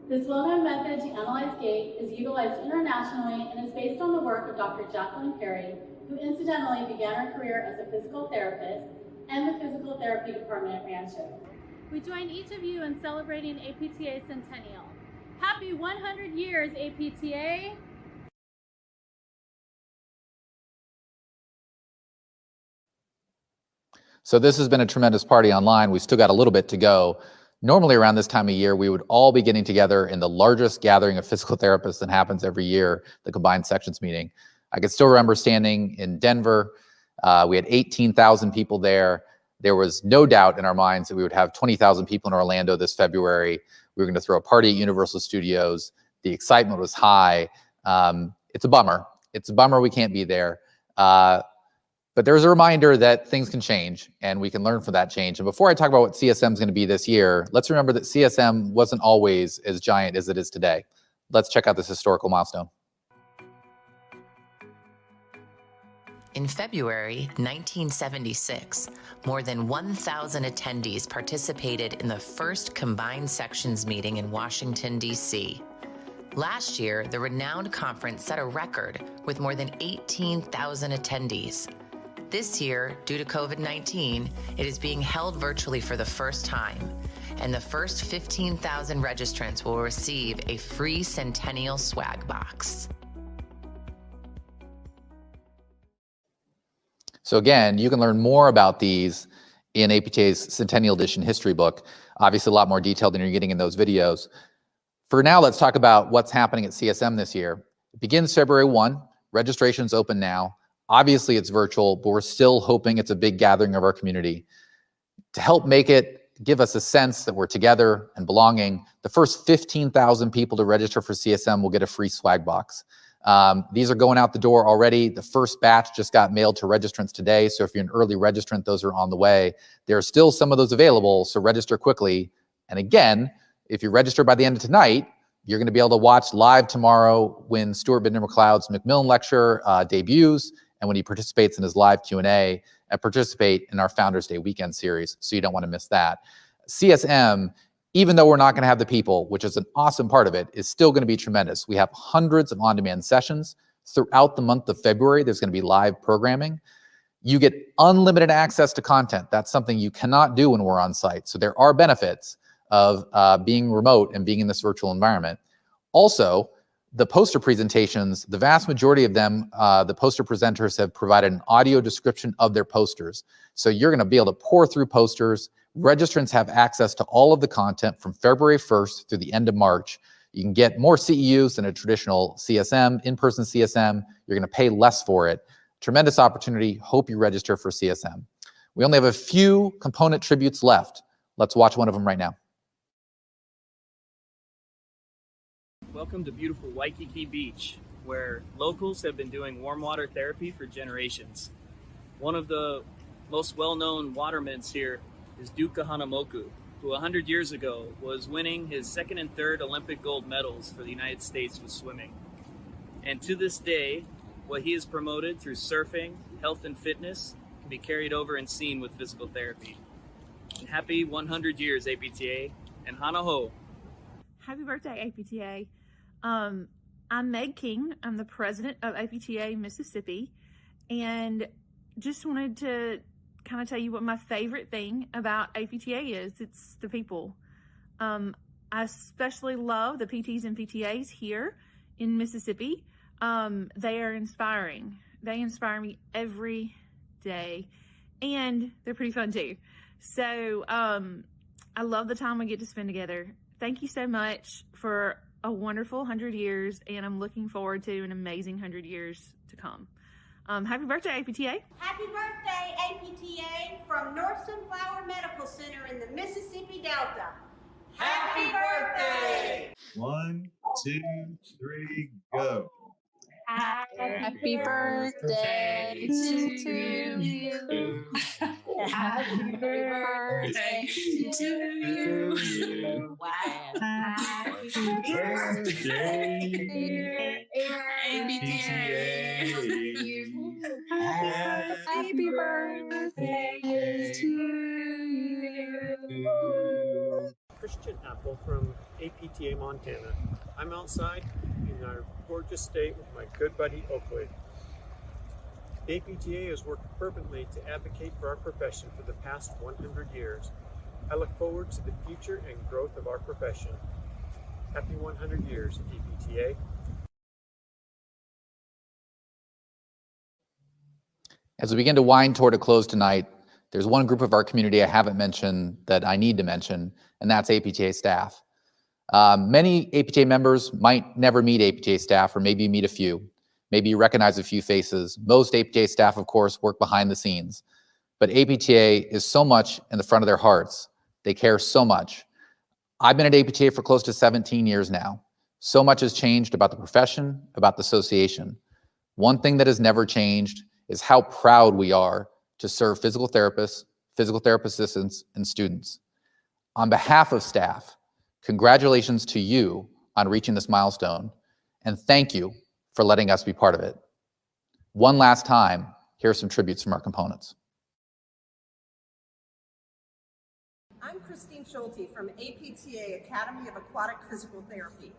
This well-known method to analyze gait is utilized internationally and is based on the work of Dr. Jacqueline Perry, who incidentally began her career as a physical therapist and the physical therapy department at Rancho. We join each of you in celebrating APTA Centennial. Happy 100 years, APTA! So this has been a tremendous party online. We've still got a little bit to go. Normally around this time of year, we would all be getting together in the largest gathering of physical therapists that happens every year, the Combined Sections meeting. I can still remember standing in Denver. We had 18,000 people there. There was no doubt in our minds that we would have 20,000 people in Orlando this February. We were going to throw a party at Universal Studios. The excitement was high. It's a bummer. It's a bummer we can't be there. But there's a reminder that things can change and we can learn from that change. And before I talk about what CSM is going to be this year, let's remember that CSM wasn't always as giant as it is today. Let's check out this historical milestone. In February 1976, more than 1,000 attendees participated in the first Combined Sections meeting in Washington, D.C. Last year, the renowned conference set a record with more than 18,000 attendees. This year, due to COVID-19, it is being held virtually for the first time, and the first 15,000 registrants will receive a free Centennial swag box. So again, you can learn more about these in APTA's Centennial Edition history book. Obviously, a lot more detail than you're getting in those videos. For now, let's talk about what's happening at CSM this year. It begins February 1. Registration's open now. Obviously, it's virtual, but we're still hoping it's a big gathering of our community. To help make it, give us a sense that we're together and belonging, the first 15,000 people to register for CSM will get a free swag box. These are going out the door already. The first batch just got mailed to registrants today. So if you're an early registrant, those are on the way. There are still some of those available, so register quickly. And again, if you register by the end of tonight, you're going to be able to watch live tomorrow when Stuart Binder-McLeod's MacMillan lecture debuts and when he participates in his live Q&A and participate in our Founders Day weekend series. So you don't want to miss that. CSM, even though we're not going to have the people, which is an awesome part of it, is still going to be tremendous. We have hundreds of on-demand sessions throughout the month of February. There's going to be live programming. You get unlimited access to content. That's something you cannot do when we're on site. So there are benefits of being remote and being in this virtual environment. Also, the poster presentations, the vast majority of them, the poster presenters have provided an audio description of their posters. So you're going to be able to pour through posters. Registrants have access to all of the content from February 1st through the end of March. You can get more CEUs than a traditional CSM, in-person CSM. You're going to pay less for it. Tremendous opportunity. Hope you register for CSM. We only have a few component tributes left. Let's watch one of them right now. Welcome to beautiful Waikiki Beach, where locals have been doing warm water therapy for generations. One of the most well-known watermans here is Duka Hanamoku, who 100 years ago was winning his second and third Olympic gold medals for the United States with swimming. And to this day, what he has promoted through surfing, health, and fitness can be carried over and seen with physical therapy. Happy 100 years, APTA, and Hana Ho. Happy birthday, APTA. I'm Meg King. I'm the president of APTA Mississippi, and just wanted to kind of tell you what my favorite thing about APTA is. It's the people. I especially love the PTs and PTAs here in Mississippi. They are inspiring. They inspire me every day, and they're pretty fun too. So I love the time we get to spend together. Thank you so much for a wonderful 100 years, and I'm looking forward to an amazing 100 years to come. Happy birthday, APTA. Happy birthday, APTA, from North Sunflower Medical Center in the Mississippi Delta. Happy birthday! 1, 2, 3, go. Happy birthday to you. Happy birthday to you. Happy birthday, dear APTA. Happy birthday to you. Christian Apple from APTA Montana. I'm outside in our gorgeous state with my good buddy Oakwood. The APTA has worked fervently to advocate for our profession for the past 100 years. I look forward to the future and growth of our profession. Happy 100 years, APTA. As we begin to wind toward a close tonight, there's one group of our community I haven't mentioned that I need to mention, and that's APTA staff. Many APTA members might never meet APTA staff, or maybe meet a few. Maybe you recognize a few faces. Most APTA staff, of course, work behind the scenes. But APTA is so much in the front of their hearts. They care so much. I've been at APTA for close to 17 years now. So much has changed about the profession, about the association. One thing that has never changed is how proud we are to serve physical therapists, physical therapist assistants, and students. On behalf of staff, congratulations to you on reaching this milestone, and thank you for letting us be part of it. One last time, here are some tributes from our components. I'm Christine Schulte from APTA Academy of Aquatic Physical Therapy.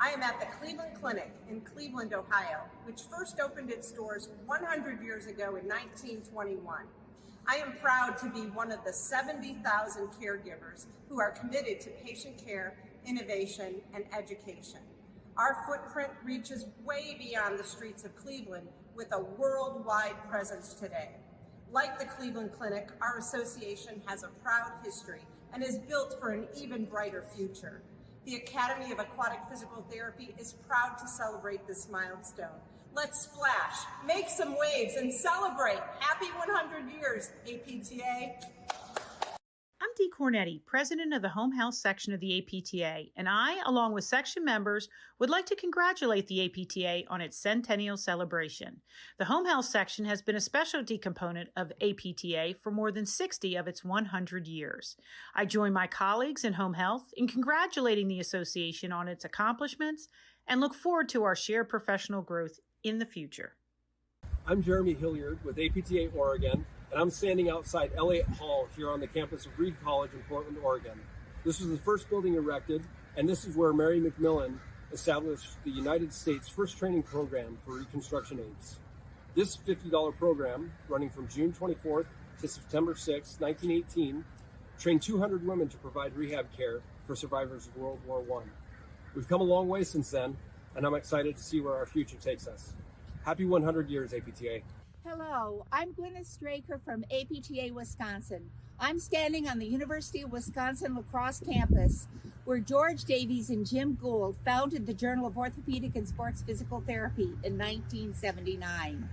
I am at the Cleveland Clinic in Cleveland, Ohio, which first opened its doors 100 years ago in 1921. I am proud to be one of the 70,000 caregivers who are committed to patient care, innovation, and education. Our footprint reaches way beyond the streets of Cleveland with a worldwide presence today. Like the Cleveland Clinic, our association has a proud history and is built for an even brighter future. The Academy of Aquatic Physical Therapy is proud to celebrate this milestone. Let's splash, make some waves, and celebrate. Happy 100 years, APTA. I'm Dee Cornetti, president of the Home Health section of the APTA, and I, along with section members, would like to congratulate the APTA on its Centennial celebration. The Home Health section has been a specialty component of APTA for more than 60 of its 100 years. I join my colleagues in Home Health in congratulating the association on its accomplishments and look forward to our shared professional growth in the future. I'm Jeremy Hilliard with APTA Oregon, and I'm standing outside Elliott Hall here on the campus of Reed College in Portland, Oregon. This was the first building erected, and this is where Mary MacMillan established the United States' first training program for reconstruction aides. This $50 program, running from June 24th to September 6, 1918, trained 200 women to provide rehab care for survivors of World War I. We've come a long way since then, and I'm excited to see where our future takes us. Happy 100 years, APTA. Hello, I'm Gwyneth Straker from APTA Wisconsin. I'm standing on the University of Wisconsin La Crosse campus, where George Davies and Jim Gould founded the Journal of Orthopedic and Sports Physical Therapy in 1979.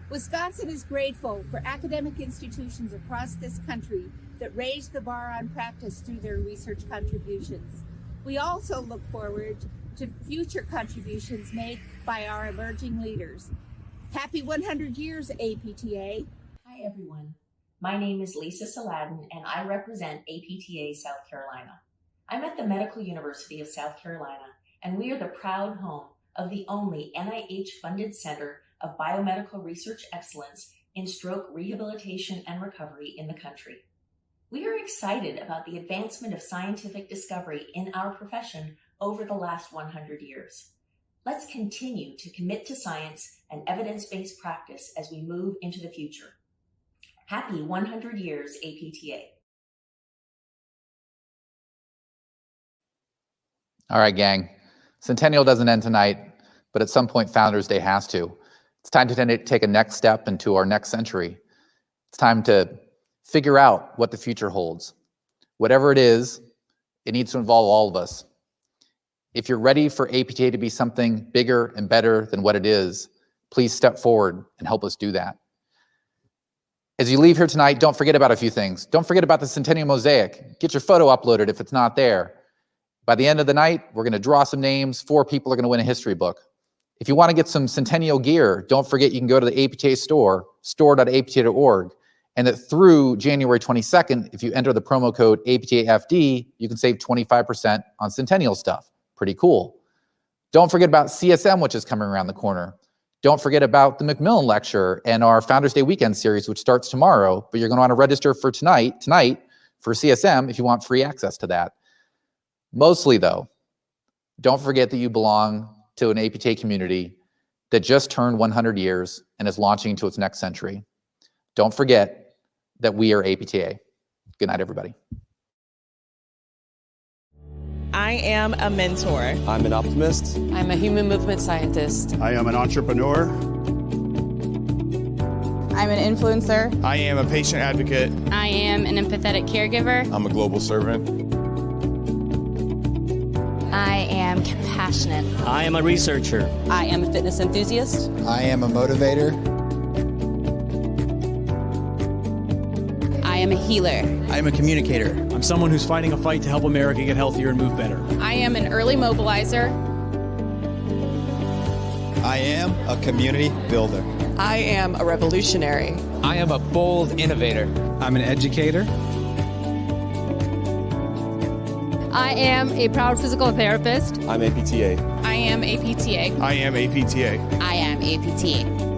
Wisconsin is grateful for academic institutions across this country that raise the bar on practice through their research contributions. We also look forward to future contributions made by our emerging leaders. Happy 100 years, APTA. Hi, everyone. My name is Lisa Saladin, and I represent APTA South Carolina. I'm at the Medical University of South Carolina, and we are the proud home of the only NIH-funded Center of biomedical research excellence in stroke rehabilitation and recovery in the country. We are excited about the advancement of scientific discovery in our profession over the last 100 years. Let's continue to commit to science and evidence-based practice as we move into the future. Happy 100 years, APTA. All right, gang. Centennial doesn't end tonight, but at some point Founders Day has to. It's time to take a next step into our next century. It's time to figure out what the future holds. Whatever it is, it needs to involve all of us. If you're ready for APTA to be something bigger and better than what it is, please step forward and help us do that. As you leave here tonight, don't forget about a few things. Don't forget about the Centennial Mosaic. Get your photo uploaded if it's not there. By the end of the night, we're going to draw some names. 4 people are going to win a history book. If you want to get some Centennial gear, don't forget you can go to the APTA store, store.apta.org, and that through January 22nd, if you enter the promo code APTAFD, you can save 25% on Centennial stuff. Pretty cool. Don't forget about CSM, which is coming around the corner. Don't forget about the MacMillan lecture and our Founders Day weekend series, which starts tomorrow, but you're going to want to register for tonight for CSM if you want free access to that. Mostly though, don't forget that you belong to an APTA community that just turned 100 years and is launching into its next century. Don't forget that we are APTA. Good night, everybody. I am a mentor. I'm an optimist. I'm a human movement scientist. I am an entrepreneur. I'm an influencer. I am a patient advocate. I am an empathetic caregiver. I'm a global servant. I am compassionate. I am a researcher. I am a fitness enthusiast. I am a motivator. I am a healer. I am a communicator. I'm someone who's fighting a fight to help America get healthier and move better. I am an early mobilizer. I am a community builder. I am a revolutionary. I am a bold innovator. I'm an educator. I am a proud physical therapist. I'm APTA. I am APTA. I am APTA. I am APTA.